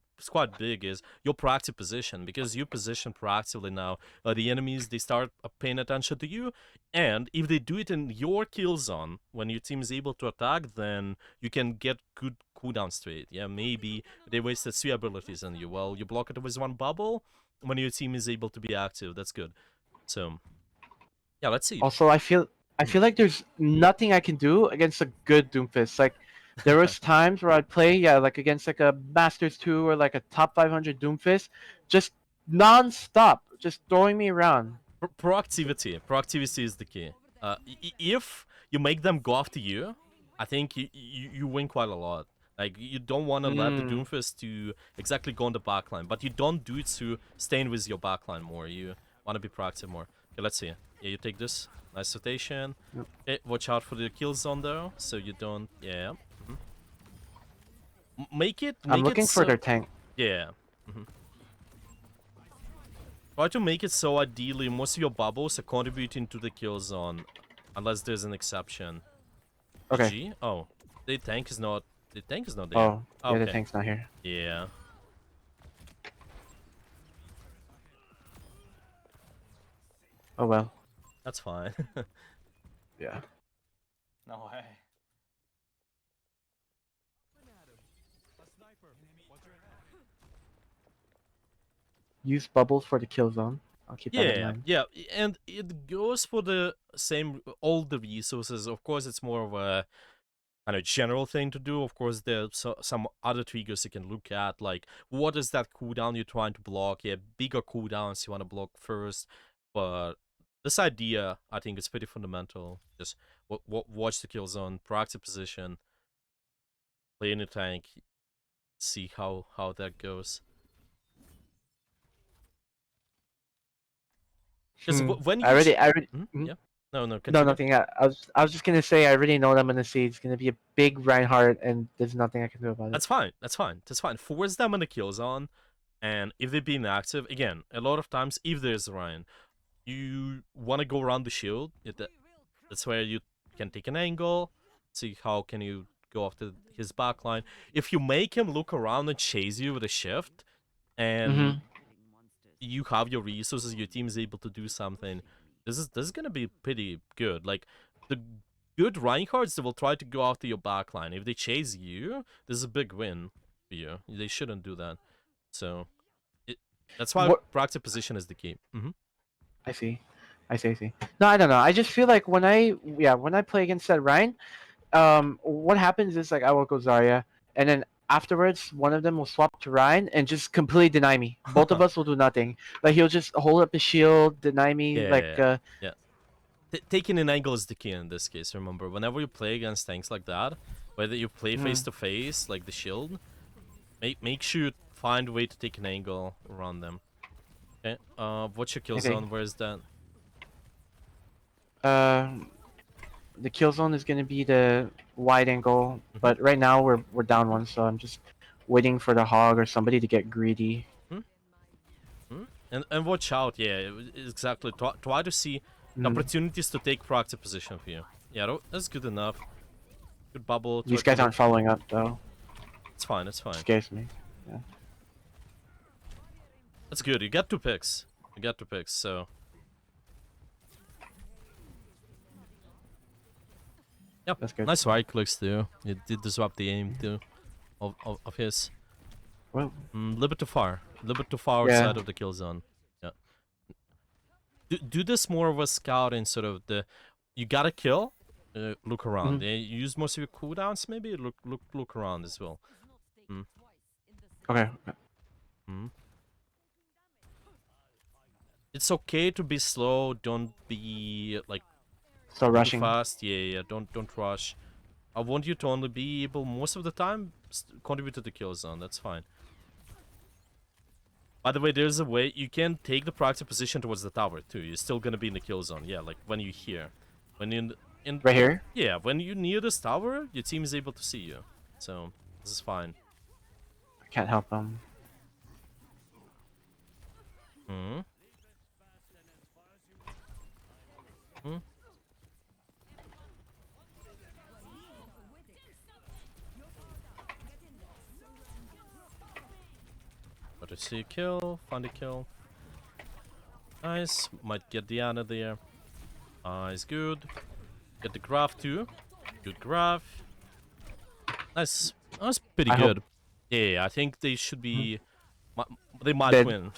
big, is your proactive position, because you position proactively now. The enemies, they start paying attention to you, and if they do it in your kill zone when your team is able to attack, then you can get good cooldown straight. Yeah, maybe they wasted 3 abilities on you. Well, you block it with 1 bubble when your team is able to be active. That's good. So yeah, let's see. Also, I Mm. feel like there's nothing I can do against a good Doomfist. Like there was times where I'd play, yeah, like against like a Masters 2 or like a top 500 Doomfist, just non-stop, just throwing me around. Proactivity is the key. If you make them go after you, I think you win quite a lot. Like, you don't want to let the Mm. Doomfist to exactly go on the backline, but you don't do it to staying with your backline more. You want to be proactive more. Okay, let's see. Yeah, you take this. Nice rotation. Yep. Okay, watch out for the kill zone though, so you don't. Yeah. Make it I'm make it looking for their so. tank. Yeah. Try to make it so ideally most of your bubbles are contributing to the kill zone, unless there's an exception. Okay. GG? Oh, the tank is not. The tank is not there. Oh, yeah, the Okay. tank's not here. Yeah, Oh well. that's fine. Yeah. No way. Use bubbles for the kill zone. I'll keep that in Yeah, mind. yeah, and it goes for the same all the resources. Of course, it's more of a kind of general thing to do. Of course, there's some other triggers you can look at, like what is that cooldown you're trying to block? Yeah, bigger cooldowns you want to block first, but this idea, I think, is pretty fundamental. Just watch the kill zone, proactive position, play in the tank, see how that goes. Because Hmm. when you I already. yeah, no, No, continue. nothing. I was just gonna say I already know what I'm gonna see. It's gonna be a big Reinhardt, and there's nothing I can do about it. That's fine. That's fine. That's fine. Force them in the kill zone, and if they're being active, again, a lot of times, if there's Ryan, you want to go around the shield. That's where you can take an angle, see how can you go after his backline. If you make him look around and chase you with a shift, and Mm-hmm. you have your resources, your team is able to do something, this is gonna be pretty good. Like, the good Reinhardts that will try to go after your backline. If they chase you, this is a big win for you. They shouldn't do that. So it, that's why What proactive position is the key. I see, I see. No, I don't know. I just feel like when I play against that Ryan, what happens is like I will go Zarya, and then afterwards one of them will swap to Ryan and just completely deny me. Both of us will do nothing. Like he'll just hold up his shield, deny me. Like Yeah, yeah. Taking an angle is the key in this case. Remember, whenever you play against tanks like that, whether you play face mm, to face like the shield, make sure you find a way to take an angle around them. Okay. What's your kill okay. zone? Where is that? Uh, the kill zone is gonna be the wide angle, Mm-hmm. but right now we're down one, so I'm just waiting for the hog or somebody to get greedy. Hmm? Hmm? And watch out. Yeah, exactly. Try to see the Mm. opportunities to take proactive position for you. Yeah, that's good enough. Good bubble. Try These to guys look. aren't following up though. It's fine. It's fine. Scares me. Yeah. That's good. You got 2 picks. You got 2 picks. So yep. That's good. Nice right clicks too. It did disrupt the aim too of his. Well, A little bit too far. A little bit too far yeah. outside of the kill zone. Yeah. Do this more of a scout in sort of the. You gotta kill. look around. Mhm. Yeah, use most of your cooldowns. Maybe look around as well. Mm. Okay. Mm. It's okay to be slow. Don't be like So too rushing. fast. Yeah. Don't rush. I want you to only be able most of the time contribute to the kill zone. That's fine. By the way, there's a way you can take the proactive position towards the tower too. You're still gonna be in the kill zone. Yeah, like when you're here, when you're in Right here. yeah, when you're near this tower, your team is able to see you. So this is fine. I can't help them. Hmm. Hmm. Got to see a kill, find a kill. Nice. Might get Diana there. Nice, good. Get the graph too. Good graph. Nice. That's pretty I hope. good. Yeah, I think they should Mhm. be. They might Dead. win.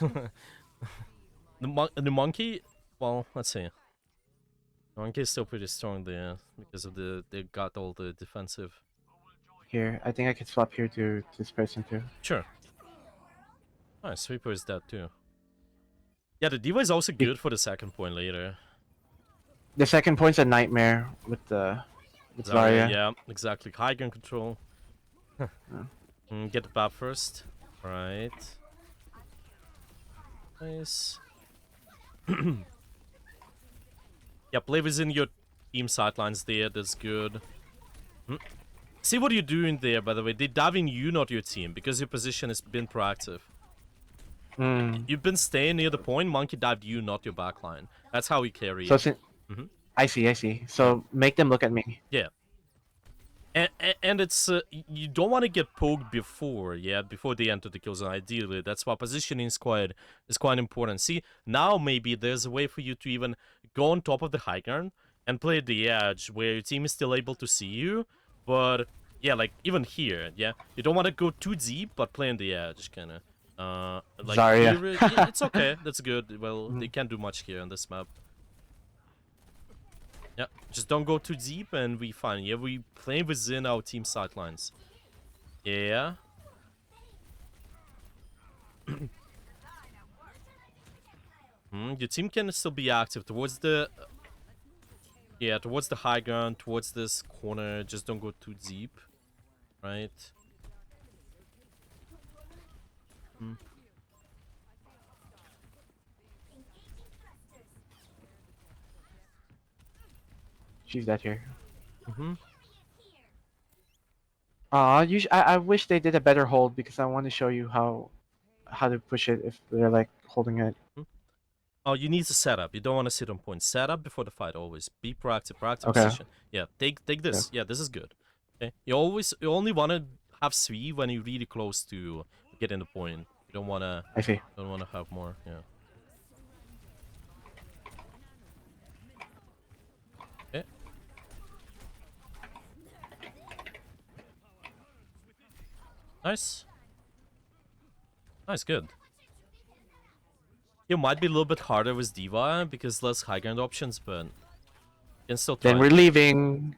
The monkey. Well, let's see. The monkey is still pretty strong there because of they got all the defensive. Here, I think I could swap here to this person too. Sure. Nice. Sweeper is dead too. Yeah, the diva is also Be- good for the second point later. The second point's a nightmare with Zarya, Zarya. yeah, exactly. High gun control. Get the buff first. Right. Nice. Yeah, play within your team sidelines there. That's good. See what you're doing there, by the way. They dive in you, not your team, because your position has been proactive. Mm. You've been staying near the point. Monkey dived you, not your backline. That's how we carry So it. since Mhm. I see. So make them look at me. Yeah. And it's you don't want to get poked before they enter the kill zone. Ideally, that's why positioning is quite important. See, now maybe there's a way for you to even go on top of the high ground and play at the edge where your team is still able to see you. But yeah, like even here, yeah, you don't want to go too deep, but play on the edge, kind of. Like Zarya. here, yeah, it's okay. That's good. Well, they Mm. can't do much here on this map. Yeah, just don't go too deep and we fine. Yeah, we play within our team sidelines. Yeah. Your team can still be active towards the towards the high ground, towards this corner. Just don't go too deep, right? Hmm. She's dead here. Mm-hmm. I wish they did a better hold because I want to show you how to push it if they're like holding it. Oh, you need to set up. You don't want to sit on point. Set up before the fight. Always be proactive. Proactive Okay. position. Yeah, take Yeah. this. Yeah, this is good. Okay. You only want to have 3 when you're really close to getting the point. You don't wanna I see. have more. Yeah. Okay. Nice. Nice, good. It might be a little bit harder with Diva because less high ground options, but you can still try. Then we're leaving.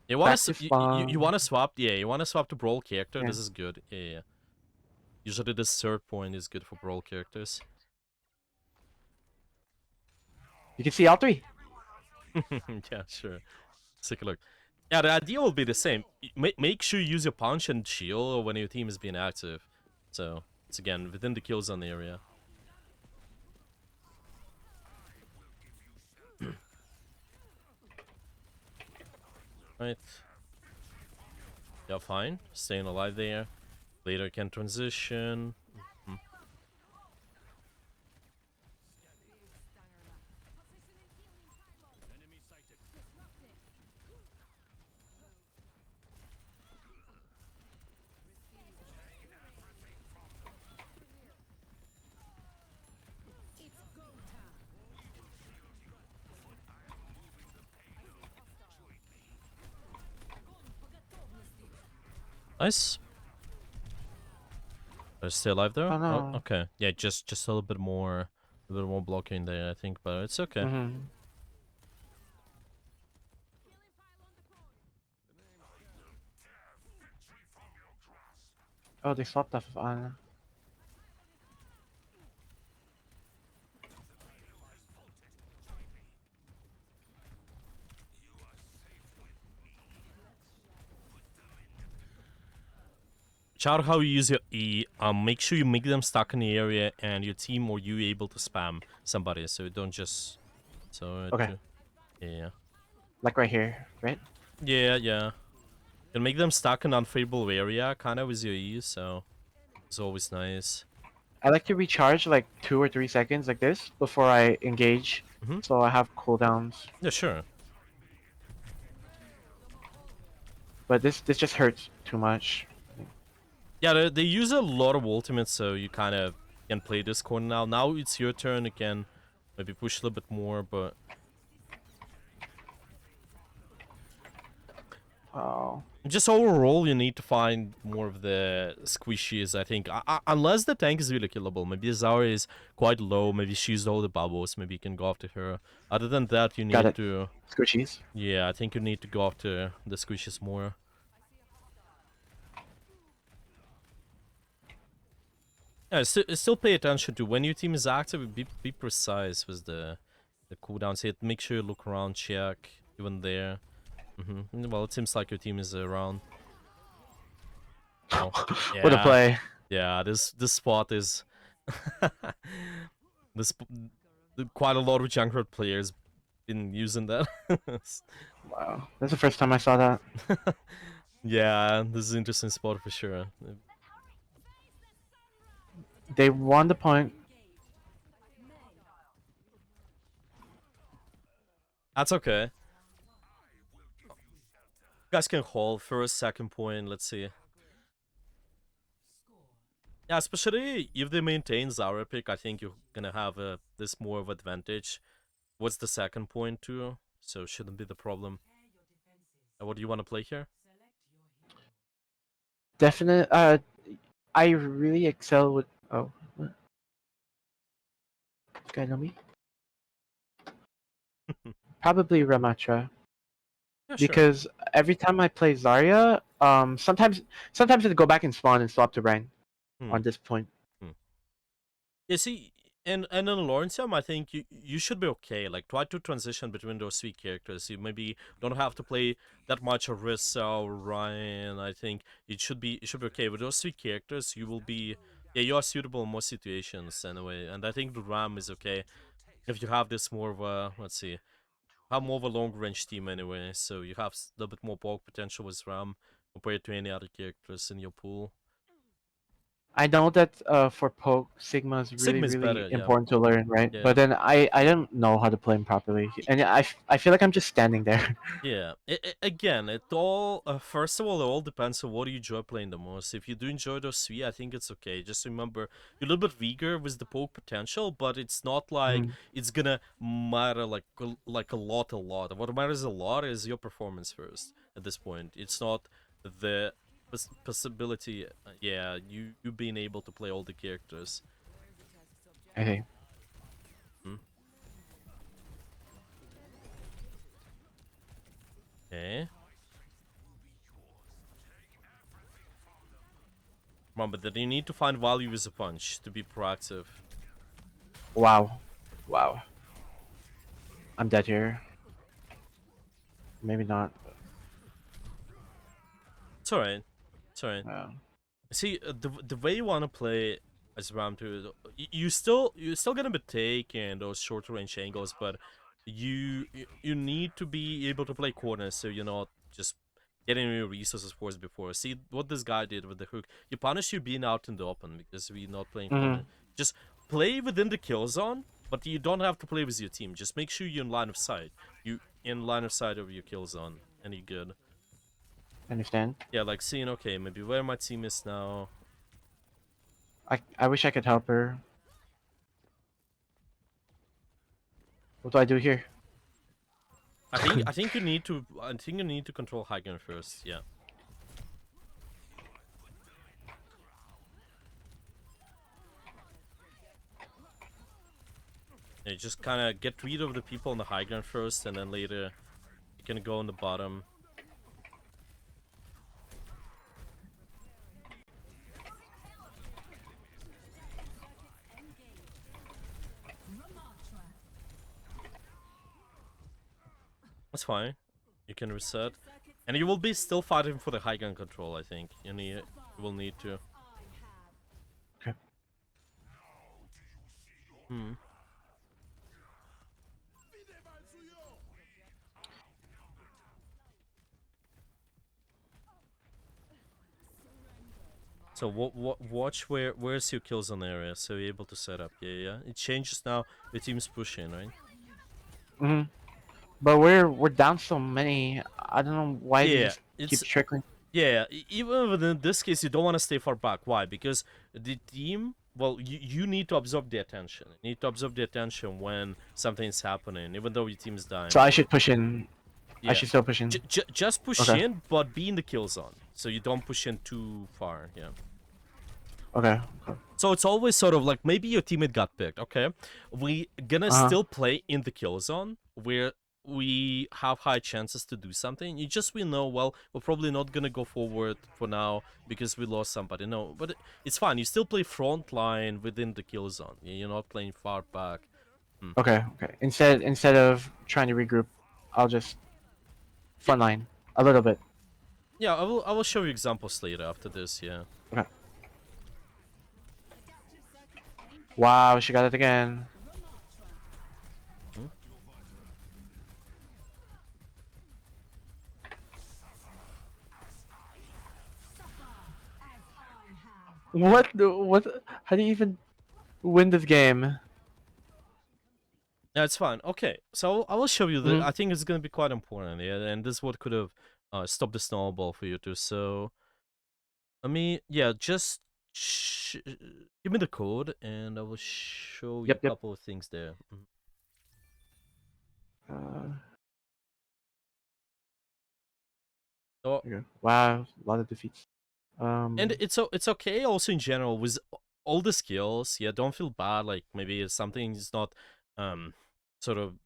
You Back wanna to you spawn. wanna swap? Yeah, you wanna swap to brawl character. Yeah. This is good. Yeah. Usually this third point is good for brawl characters. You can see all three. Yeah, sure. Let's take a look. Yeah, the idea will be the same. Make sure you use your punch and shield when your team is being active. So it's again within the kill zone area. Right. Yeah, fine. Staying alive there. Later can transition. Mhm. Nice. Are still alive though? Oh no. Okay. Yeah, just a little bit more, blocking there, I think, but it's okay. Mm-hmm. Oh, they swapped off of Ana. Shout out how you use your E. Make sure you make them stuck in the area, and your team or you able to spam somebody, so you don't just. So Okay, yeah, like right here, right? yeah. You make them stuck in unfavorable area, kind of with your E. So it's always nice. I like to recharge like 2 or 3 seconds like this before I engage, Mm-hmm. so I have cooldowns. Yeah, sure. But this just hurts too much. Yeah, they use a lot of ultimates, so you kind of can play this corner now. Now it's your turn. You can maybe push a little bit more, but Oh, just overall, you need to find more of the squishies, I think. Unless the tank is really killable. Maybe Zara is quite low. Maybe she used all the bubbles. Maybe you can go after her. Other than that, you got need it. to... Squishies. Yeah, I think you need to go after the squishies more. Yeah, still pay attention to when your team is active. Be precise with the cooldowns. Hit. Make sure you look around, check even there. Well, it seems like your team is around. Oh, What a yeah, play. yeah. This spot is this quite a lot of Junkrat players been using that. Wow, that's the first time I saw that. Yeah, this is an interesting spot for sure. They won the point. That's okay. You guys can hold first, second point. Let's see. Yeah, especially if they maintain Zara pick, I think you're gonna have this more of advantage. What's the second point too? So shouldn't be the problem. What do you want to play here? Definite. I really excel with. Oh, what? This guy know me? Probably Ramatra, Yeah, sure. because every time I play Zarya, sometimes I go back and spawn and swap to Rein Hmm. on this point. Hmm. Yeah, see, and in Lawrencem, I think you should be okay. Like, try to transition between those three characters. You maybe don't have to play that much of Rissa or Ryan. I think it should be okay with those three characters. You will be you are suitable in most situations anyway. And I think the Ram is okay if you have this more of a have more of a long range team anyway. So you have a little bit more bulk potential with Ram compared to any other characters in your pool. I know that for poke, Sigma is really Sigma is really better, yeah. important to learn, right? Yeah. But then I don't know how to play him properly, and I feel like I'm just standing there. Yeah. Again, it all first of all, it all depends on what you enjoy playing the most. If you do enjoy those three, I think it's okay. Just remember, you're a little bit weaker with the poke potential, but it's not like Mhm. it's gonna matter like a lot, a lot. What matters a lot is your performance first. At this point, it's not the possibility. Yeah, you being able to play all the characters. Okay. Hmm? Okay. Remember that you need to find value with a punch to be proactive. Wow, wow. I'm dead here. Maybe not. It's alright. It's alright. Wow. See, the way you want to play as Ram 2, you still gonna be taking those short range angles, but you need to be able to play corners, so you're not just getting your resources forced before. See what this guy did with the hook. You punish you being out in the open because we're not playing Hmm. corner. Just play within the kill zone, but you don't have to play with your team. Just make sure you're in line of sight. You in line of sight of your kill zone, and you're good. Understand. Yeah, like seeing okay, maybe where my team is now. I wish I could help her. What do I do here? I think you need to control high ground first. Yeah. Yeah, just kind of get rid of the people on the high ground first, and then later you can go on the bottom. That's fine. You can reset. And you will be still fighting for the high gun control, I think. You will need to. Okay. Hmm. So watch where's your kill zone area, so you're able to set up. Yeah. It changes now. The team's pushing, right? Hmm. But we're down so many. I don't know why they Yeah. just keep It's trickling. Yeah, even within this case, you don't want to stay far back. Why? Because the team, well, you need to absorb the attention. You need to absorb the attention when something's happening, even though your team is dying. So I should push in. I Yeah, should still push in. just push Okay. in, but be in the kill zone, so you don't push in too far. Yeah. Okay. So it's always sort of like maybe your teammate got picked. Okay, we gonna Uh-huh. still play in the kill zone where we have high chances to do something. We know, well, we're probably not gonna go forward for now because we lost somebody. No, but it's fine. You still play front line within the kill zone. You're not playing far back. Okay. Okay. Instead of trying to regroup, I'll just front line a little bit. Yeah, I will show you examples later after this. Yeah. Okay. Wow, she got it again. Hmm? What? What? How do you even win this game? Yeah, it's fine. Okay, so I will show you the. Mhm. I think it's gonna be quite important. Yeah, and this is what could have stopped the snowball for you too. So yeah, just give me the code and I will show you Yep. a Yep. couple of things there. Mhm. Uh, So, okay. Wow, a lot of defeats. and it's okay also in general with all the skills. Yeah, don't feel bad. Like maybe something is not sort of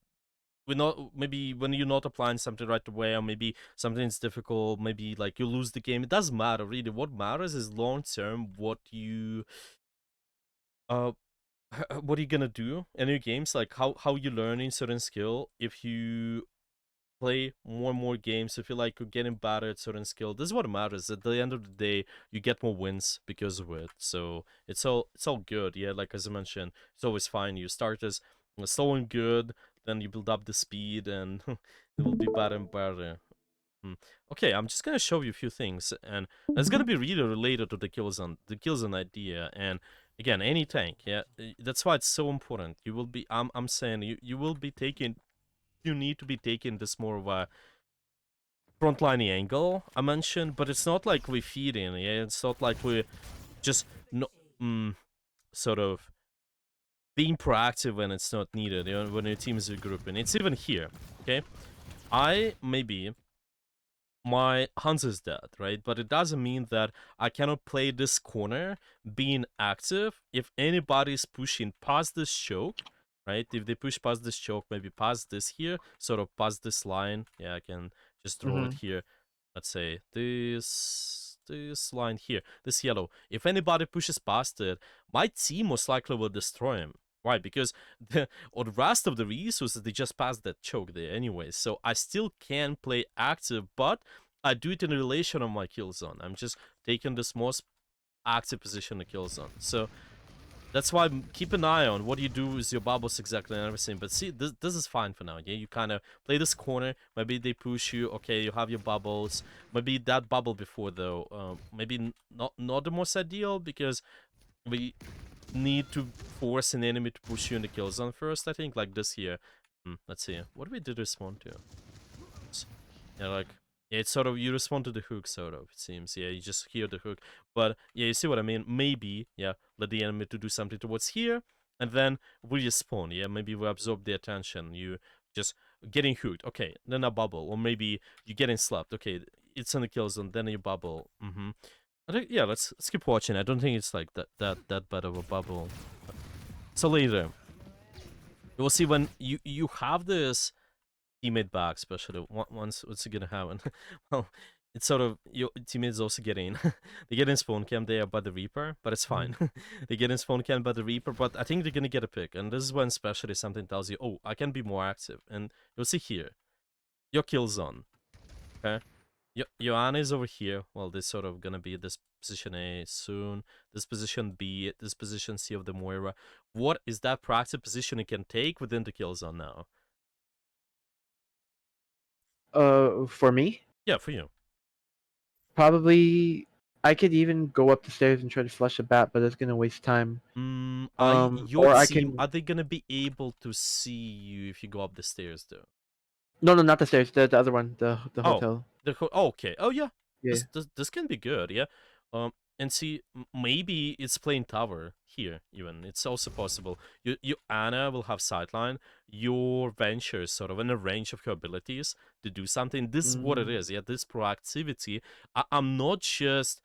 we're not maybe when you're not applying something right away, or maybe something's difficult. Maybe like you lose the game. It doesn't matter really. What matters is long term. Uh what are you gonna do in your games, like how you learning certain skill if you play more and more games. If you like you're getting better at certain skill, this is what matters. At the end of the day, you get more wins because of it, so it's all good. Yeah, like as I mentioned, it's always fine. You start as slow and good, then you build up the speed and it will be better and better. Hmm. Okay, I'm just gonna show you a few things, and it's gonna be really related to the kill zone idea. And again, any tank, yeah, that's why it's so important. You will be, I'm saying, you will be taking, you need to be taking this more of a frontline angle I mentioned, but it's not like we feed in. Yeah, it's not like we just no, sort of being proactive when it's not needed. You know, when your team is regrouping, it's even here. Okay, I maybe my Hans is dead, right? But it doesn't mean that I cannot play this corner being active. If anybody's pushing past this choke, right? If they push past this choke, maybe past this here, sort of past this line. Yeah, I can just draw it Mhm. here. Let's say this line here, this yellow. If anybody pushes past it, my team most likely will destroy him. Right, because or the rest of the resources, they just passed that choke there anyway. So I still can play active, but I do it in relation on my kill zone. I'm just taking this most active position in the kill zone. So that's why keep an eye on what you do with your bubbles exactly and everything. But see, this is fine for now. Yeah, you kind of play this corner. Maybe they push you. Okay, you have your bubbles. Maybe that bubble before though. Maybe not the most ideal because we need to force an enemy to push you in the kill zone first. I think like this here. Let's see. What do we do respond to? Yeah, like yeah, it's sort of you respond to the hook, sort of. It seems. Yeah, you just hear the hook. But yeah, you see what I mean. Maybe yeah, let the enemy to do something towards here, and then we respawn. Yeah, maybe we absorb the attention. You just getting hooked. Okay, then a bubble, or maybe you getting slapped. Okay, it's in the kill zone. Then you bubble. I think yeah. Let's keep watching. I don't think it's like that bad of a bubble. So later, we'll see when you have this teammate back, especially once what's gonna happen. Well, it's sort of your teammates also getting they get in spawn camp there by the Reaper, but it's fine. They get in spawn camp by the Reaper, but I think they're gonna get a pick, and this is when especially something tells you, oh, I can be more active, and you'll see here. your kill zone. Okay. Your Ana is over here. Well, this sort of gonna be this position A soon. This position B. This position C of the Moira. What is that proxy position you can take within the kill zone now? For me, Yeah, for you. probably I could even go up the stairs and try to flush a bat, but that's gonna waste time. Your Or I team, can. are they gonna be able to see you if you go up the stairs though? No, not the stairs. The other one, the Oh, hotel. okay. Oh yeah. Yeah. This can be good. Yeah. And see, maybe it's playing tower here. Even it's also possible. You Anna will have sideline. Your venture is sort of in a range of her abilities to do something. This is what it is. Yeah. This proactivity. I'm not just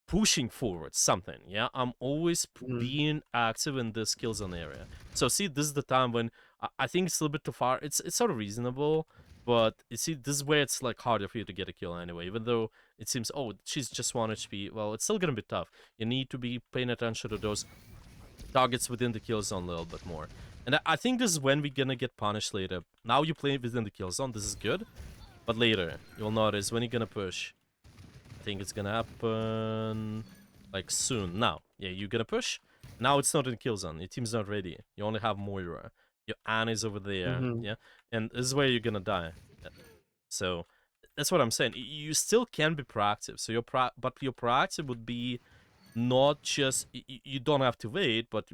pushing forward something. Yeah, I'm always being active in the skill zone area. So see, this is the time when I think it's a little bit too far. It's sort of reasonable, but you see, this is where it's like harder for you to get a kill anyway. Even though it seems, oh, she's just 1 HP. Well, it's still gonna be tough. You need to be paying attention to those targets within the kill zone a little bit more. And I think this is when we're gonna get punished later. Now you play within the kill zone. This is good, but later you'll notice when you're gonna push. I think it's gonna happen like soon. Now, yeah, you're gonna push. Now it's not in kill zone. Your team's not ready. You only have Moira. Your Anne is over there. Yeah, and this is where you're gonna die. So that's what I'm saying. You still can be proactive. So but your proactive would be not just you don't have to wait, but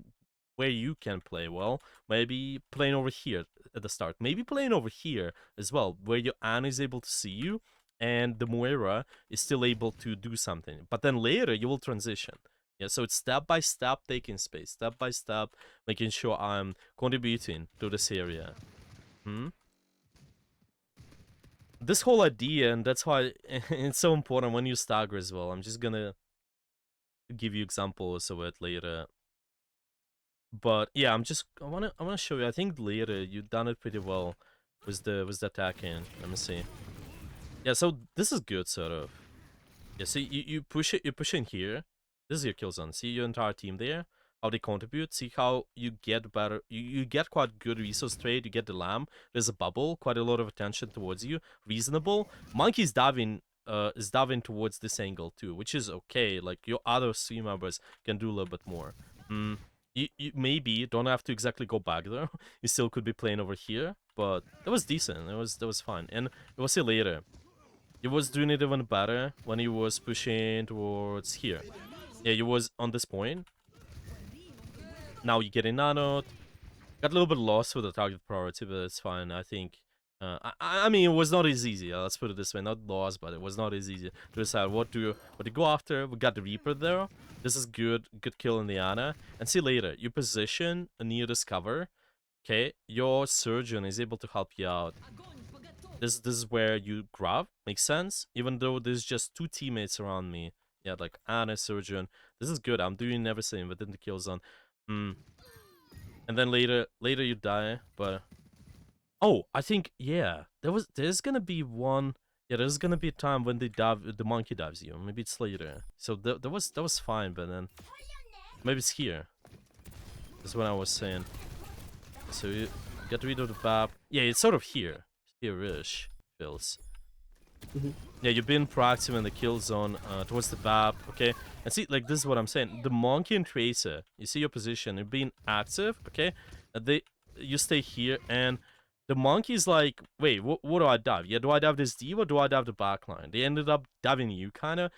where you can play well. Maybe playing over here at the start. Maybe playing over here as well, where your Anne is able to see you and the Moira is still able to do something. But then later you will transition. Yeah, so it's step by step taking space, step by step making sure I'm contributing to this area. This whole idea, and that's why it's so important when you stagger as well. I'm just gonna give you examples of it later. But yeah, I wanna show you. I think later you've done it pretty well with the attacking. Let me see. Yeah, so this is good sort of. Yeah, see you push it, you push in here. This is your kill zone. See your entire team there, how they contribute. See how you get better. You get quite good resource trade. You get the lamb. There's a bubble. Quite a lot of attention towards you. Reasonable. Monkey's diving is diving towards this angle too, which is okay. Like your other stream members can do a little bit more. You maybe don't have to exactly go back there. You still could be playing over here, but that was decent. That was fine. And it was see later. He was doing it even better when he was pushing towards here. Yeah, he was on this point. Now you get in nanoed. Got a little bit lost with the target priority, but it's fine. I think. I mean, it was not as easy. Let's put it this way: not lost, but it was not as easy to decide what to go after. We got the Reaper there. This is good kill in the Ana. And see later, you position near this cover. Okay, your surgeon is able to help you out. This is where you grab. Makes sense. Even though there's just 2 teammates around me. Yeah, like Ana, surgeon. This is good. I'm doing everything within the kill zone. And then later you die, but oh, I think yeah, there's gonna be one. Yeah, there's gonna be a time when the monkey dives you. Maybe it's later. So that was fine, but then maybe it's here. That's what I was saying. So you get rid of the BAP. Yeah, it's sort of here. Here-ish feels. Yeah, you've been proactive in the kill zone towards the BAP, okay? And see, like, this is what I'm saying. The Monkey and Tracer, you see your position, you're being active, okay? You stay here, and the Monkey's like, wait, what do I dive? Yeah, do I dive this D or do I dive the backline? They ended up diving you, kind of.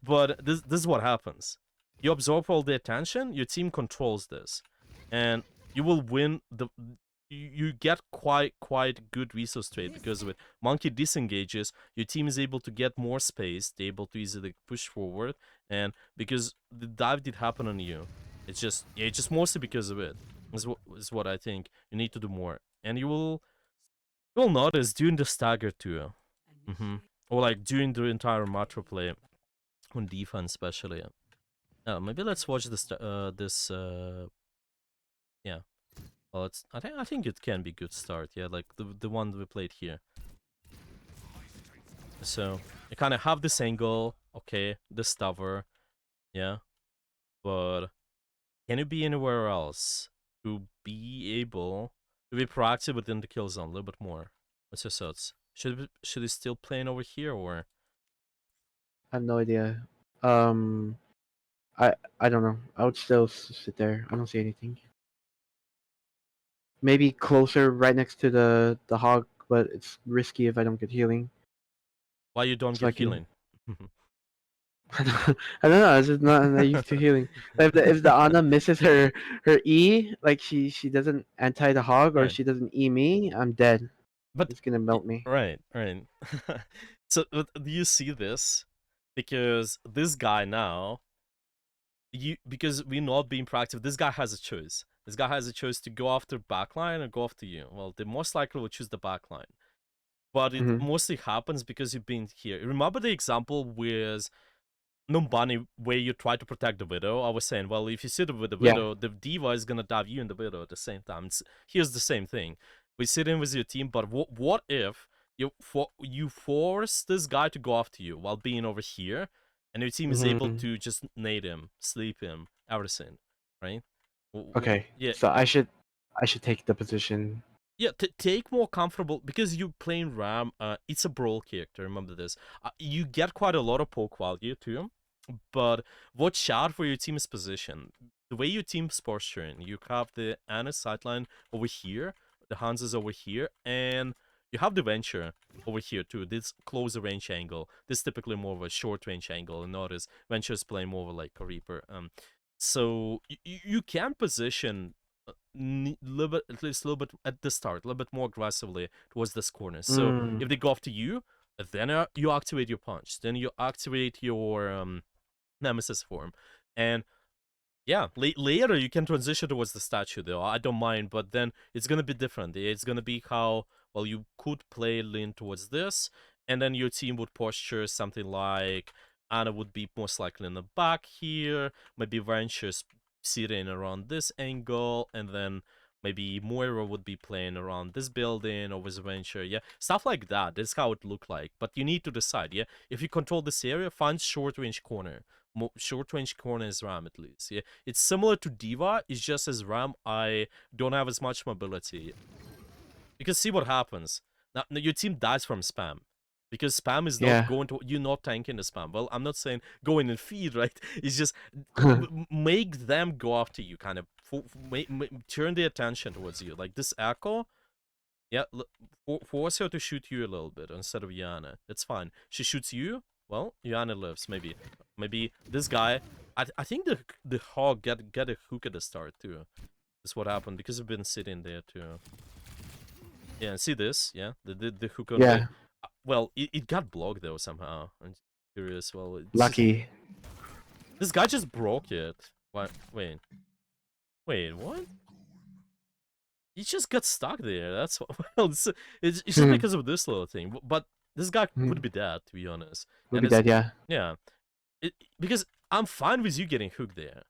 But this is what happens. You absorb all the attention, your team controls this. And you will win the... You get quite good resource trade because of it. Monkey disengages, your team is able to get more space, they're able to easily push forward, and because the dive did happen on you, it's just mostly because of it. Is what I think. You need to do more, and you'll notice during the stagger too, or like during the entire macro play on defense especially. Maybe let's watch this. Yeah. Well, I think it can be good start. Yeah, like the one we played here. So you kind of have this angle, okay, this tower, yeah, but can you be anywhere else to be able to be proactive within the kill zone a little bit more? What's your thoughts? Should he still playing over here or? I have no idea. Um, I don't know. I would still sit there. I don't see anything. Maybe closer, right next to the hog, but it's risky if I don't get healing. Why you don't So I get can. healing? I don't know. It's just not used to healing. If the Ana misses her E, like she doesn't anti the hog or Right. she doesn't E me, I'm dead. But It's gonna melt me. right. So do you see this? Because this guy now, because we're not being proactive, this guy has a choice. This guy has a choice to go after backline or go after you. Well, they most likely will choose the backline. But it Hmm. mostly happens because you've been here. Remember the example with Numbani where you try to protect the widow? I was saying, well, if you sit with the Yeah. widow, the diva is gonna dive you and the widow at the same time. Here's the same thing. We sit in with your team, but what if you force this guy to go after you while being over here, and your team is able Hmm. to just nade him, sleep him, everything, right? Okay. Yeah, So I should take the position. yeah, take more comfortable because you playing Ram. It's a brawl character. Remember this. You get quite a lot of poke value too, but watch out for your team's position. The way your team's posturing, you have the Anna sideline over here, the Hans is over here, and you have the Venture over here too. This closer range angle. This is typically more of a short range angle. And notice Venture is playing more of like a Reaper. So you can position little bit, at least a little bit at the start, a little bit more aggressively towards this corner. So Mm. if they go after you, then you activate your punch, then you activate your nemesis form, and yeah, later you can transition towards the statue though. I don't mind, but then it's gonna be different. It's gonna be how well you could play lean towards this, and then your team would posture something like Anna would be most likely in the back here, maybe Ventures sitting around this angle, and then maybe Moira would be playing around this building or with Venture, yeah, stuff like that. That's how it look like. But you need to decide, yeah. If you control this area, find short range corner. Short range corner is Ram at least. Yeah, it's similar to Diva. It's just as Ram, I don't have as much mobility. Because see what happens. Now your team dies from spam. Because spam is not Yeah. going to you're not tanking the spam. Well, I'm not saying go in and feed, right? It's just make them go after you, kind of turn the attention towards you. Like this echo, yeah, force her to shoot you a little bit instead of Yana. It's fine. She shoots you. Well, Yana lives. Maybe this guy. I think the hog get a hook at the start too. That's what happened because I've been sitting there too. Yeah, and see this? Yeah, the hook on the. Yeah. Well, it got blocked though somehow. I'm curious. Well, it's just Lucky. this guy just broke it. What? Wait, what? He just got stuck there. That's what, well, it's just because of this little thing. But this guy would be dead, to be honest. We'll And be it's dead. Yeah. yeah, because I'm fine with you getting hooked there.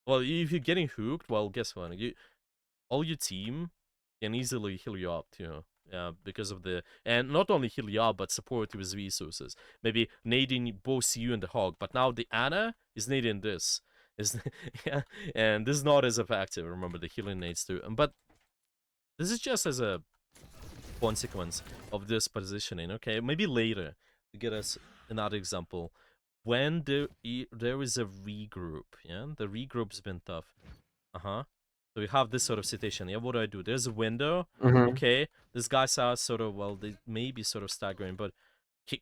Well, if you're getting hooked, well, guess what? All your team can easily heal you up too. Yeah, because of the and not only heal you up, but support you with resources. Maybe nading both you and the hog, but now the Ana is nading this. Is yeah, and this is not as effective. Remember the healing nades too. But this is just as a consequence of this positioning. Okay, maybe later to get us another example. When there is a regroup, yeah, the regroup's been tough. Uh-huh. So we have this sort of situation. Yeah, what do? There's a window. Hmm. Okay, this guy's are sort of well, they may be sort of staggering, but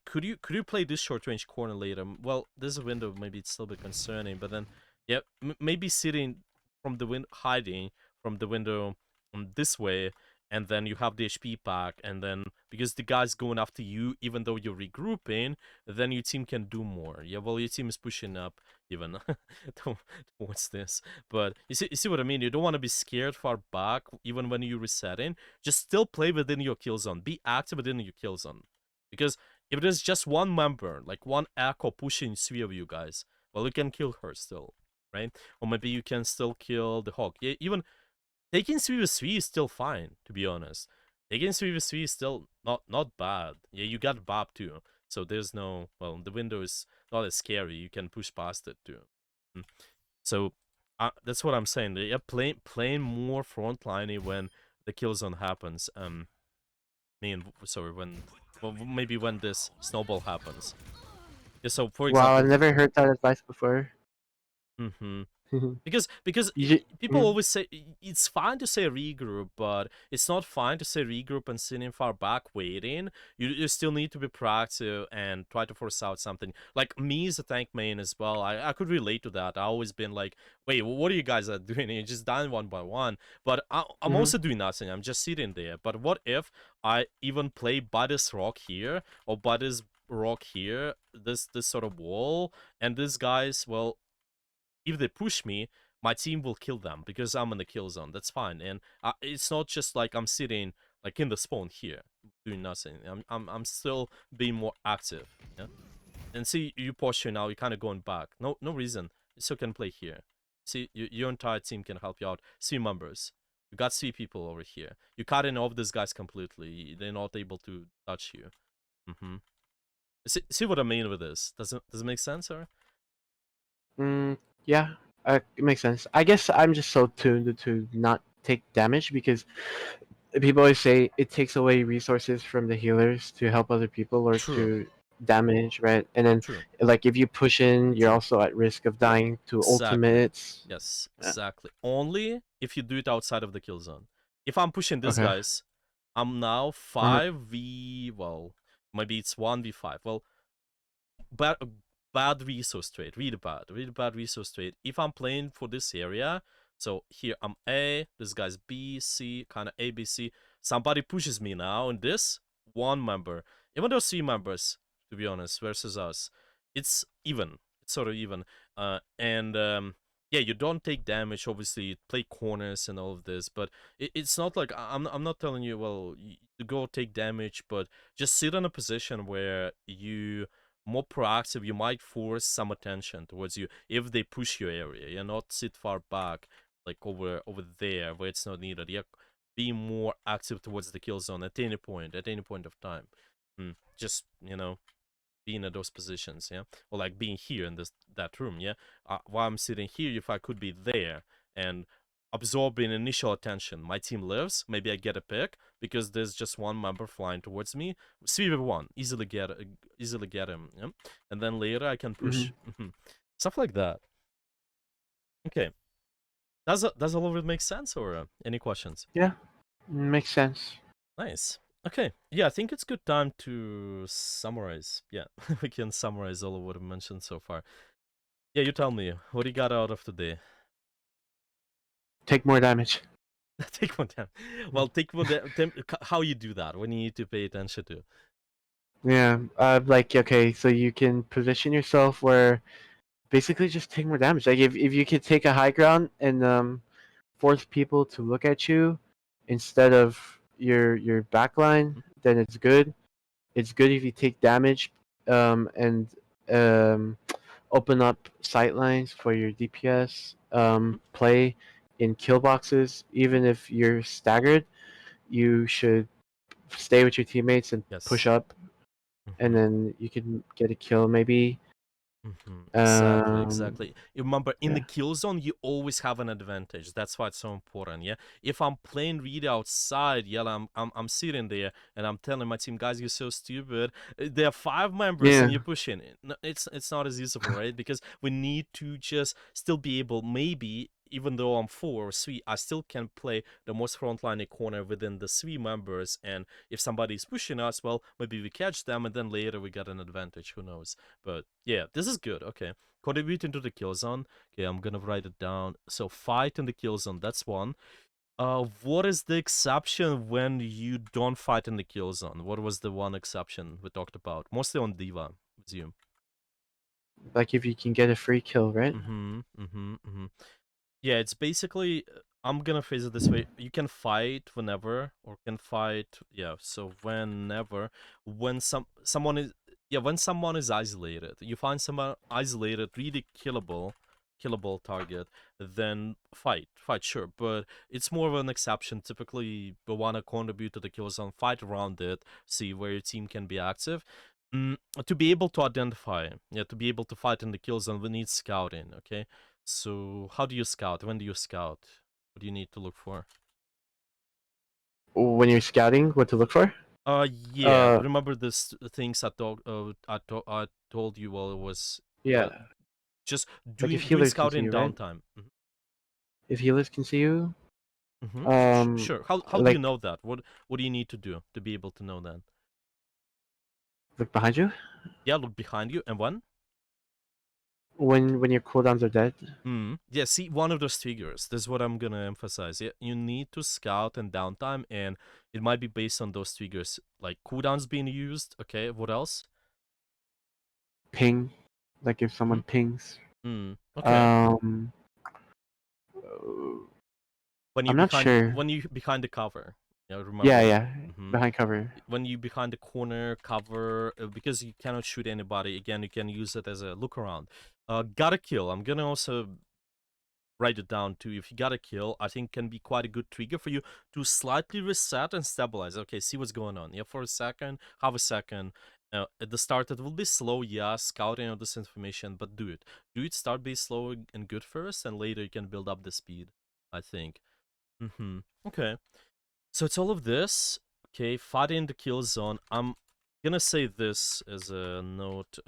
could you play this short range corner later? Well, there's a window. Maybe it's still a bit concerning, but then yeah, maybe sitting from the hiding from the window this way, and then you have the HP pack, and then because the guy's going after you, even though you're regrouping, then your team can do more. Yeah, well, your team is pushing up even towards this, but you see what I mean. You don't want to be scared far back, even when you're resetting. Just still play within your kill zone. Be active within your kill zone, because if there's just one member, like one echo pushing three of you guys, well, you can kill her still, right? Or maybe you can still kill the hawk. Yeah, even taking 3v3 is still fine, to be honest. Taking 3v3 is still not bad. Yeah, you got Bob too. So there's no, well, the window is not as scary. You can push past it too. So that's what I'm saying. Yeah, playing more frontliney when the kill zone happens. Sorry, when Well, maybe when this snowball happens. Yeah, so for Wow, I example, never heard that advice before. mm-hmm. you Because should, people always say it's fine to say regroup, but it's not fine to say regroup and sitting far back waiting. You still need to be proactive and try to force out something. Like me as a tank main as well, I could relate to that. I always been like, wait, what are you guys doing? You're just dying one by one. But I'm Mhm. also doing nothing. I'm just sitting there. But what if I even play by this rock here or by this rock here, this sort of wall, and these guys, well, if they push me, my team will kill them because I'm in the kill zone. That's fine, and it's not just like I'm sitting like in the spawn here doing nothing. I'm still being more active. Yeah, and see you posture now. You're kind of going back. No reason. You still can play here. See, your entire team can help you out. 3 members. You got 3 people over here. You're cutting off these guys completely. They're not able to touch you. Mm-hmm. See what I mean with this? Does it make sense, or? Mm, yeah, it makes sense. I guess I'm just so tuned to not take damage because people always say it takes away resources from the healers to help other people or True. to damage, right? And then, True. like, if you push in, you're also at risk of dying to Exactly. ultimates. Yes, Yeah. exactly. Only if you do it outside of the kill zone. If I'm pushing these Okay. guys, I'm now Uh-huh. 5v, well, maybe it's 1v5. Well, bad, bad resource trade, really bad resource trade. If I'm playing for this area, so here I'm A, this guy's B, C, kind of A, B, C. Somebody pushes me now, and this 1 member, even though 3 members, to be honest, versus us, it's even. It's sort of even. And yeah, you don't take damage. Obviously, you play corners and all of this, but it's not like I'm not telling you, well, you go take damage, but just sit in a position where you more proactive, you might force some attention towards you if they push your area. You not sit far back, like over there where it's not needed. Yeah, be more active towards the kill zone at any point of time. Just being at those positions, yeah, or like being here in that room, yeah. While I'm sitting here, if I could be there and absorbing initial attention, my team lives. Maybe I get a pick because there's just 1 member flying towards me. 3v1, easily get him, yeah. And then later I can Hmm. push stuff like that. Okay, does all of it make sense, or any questions? Yeah, makes sense. Nice. Okay. Yeah, I think it's good time to summarize. Yeah, we can summarize all of what I mentioned so far. Yeah, you tell me. What do you got out of today? Take more damage. Take one down. Well, take one down. How you do that? What you need to pay attention to? Yeah, like, okay, so you can position yourself where basically just take more damage. Like, if you could take a high ground and force people to look at you instead of your backline, then it's good. It's good if you take damage and um, open up sight lines for your DPS. Mhm. Play in kill boxes. Even if you're staggered, you should stay with your teammates and push Yes. up, and Mm-hmm. then you can get a kill maybe. Exactly, Um, exactly. You remember, in the yeah. kill zone, you always have an advantage. That's why it's so important. Yeah. If I'm playing really outside, yeah, I'm sitting there and I'm telling my team, guys, you're so stupid. There are 5 members Yeah. and you're pushing. It's not as useful, right? Because we need to just still be able, maybe even though I'm 4 or 3, I still can play the most frontline corner within the 3 members. And if somebody's pushing us, well, maybe we catch them and then later we get an advantage. Who knows? But yeah, this is good. Okay. Contribute into the kill zone. Okay, I'm gonna write it down. So fight in the kill zone, that's one. What is the exception when you don't fight in the kill zone? What was the one exception we talked about? Mostly on Diva, I assume. Like if you can get a free kill, right? Yeah, it's basically, I'm gonna phrase it this way: you can fight whenever, or can fight, yeah. So whenever, when someone is, yeah, when someone is isolated, you find someone isolated, really killable target, then fight, sure. But it's more of an exception. Typically, we wanna contribute to the kill zone, fight around it, see where your team can be active. To be able to identify, yeah, to be able to fight in the kill zone, we need scouting. Okay. So, how do you scout? When do you scout? What do you need to look for? When you're scouting, what to look for? Yeah. Uh, Remember this things I told you while it was yeah, just like if doing healers can see scouting you, right? downtime. If healers can see you, Sure. How do you like know that? What do you need to do to be able to know that? look behind you Yeah, look behind you and when? when your cooldowns are dead. Yeah, see, one of those triggers. This is what I'm gonna emphasize. Yeah, you need to scout and downtime, and it might be based on those triggers, like cooldowns being used. Okay, what else? Ping, like if Mm-hmm. someone pings. Okay. Um, I'm not sure. When you behind the cover. Yeah, Yeah, remember. yeah, Mm-hmm. behind cover. When you behind the corner cover, because you cannot shoot anybody. Again, you can use it as a look around. Gotta kill. I'm gonna also write it down too. If you got a kill, I think can be quite a good trigger for you to slightly reset and stabilize. Okay, see what's going on. Yeah, for a second, half a second. At the start, it will be slow, yeah, scouting all this information, but do it. Do it start be slow and good first, and later you can build up the speed, I think. Okay. So it's all of this. Okay, fighting the kill zone. I'm gonna say this as a note.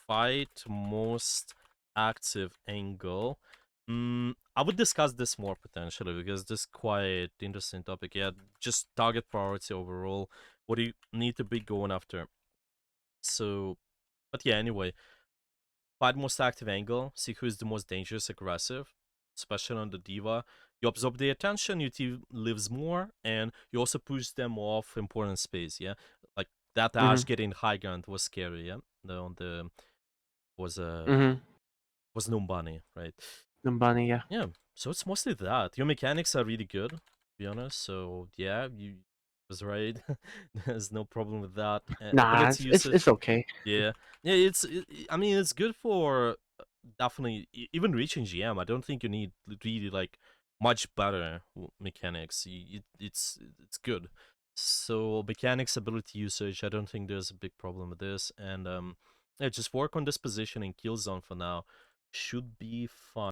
Fight most active angle. I would discuss this more potentially because this is quite interesting topic. Yeah, just target priority overall. What do you need to be going after? So, but yeah, anyway, fight most active angle. See who is the most dangerous, aggressive, especially on the diva. You absorb the attention, your team lives more, and you also push them off important space. Yeah, like that Ash Mhm. getting high ground was scary. Yeah, the was Mhm. was Numbani, right? Numbani, yeah. Yeah, so it's mostly that. Your mechanics are really good, to be honest. So yeah, you was right. There's no problem with that. Nah, Ability it's usage, okay. yeah, yeah. I mean, it's good for definitely even reaching GM. I don't think you need really like much better mechanics. It's good. So mechanics, ability usage. I don't think there's a big problem with this. And yeah, just work on this position in kill zone for now. Should be fine.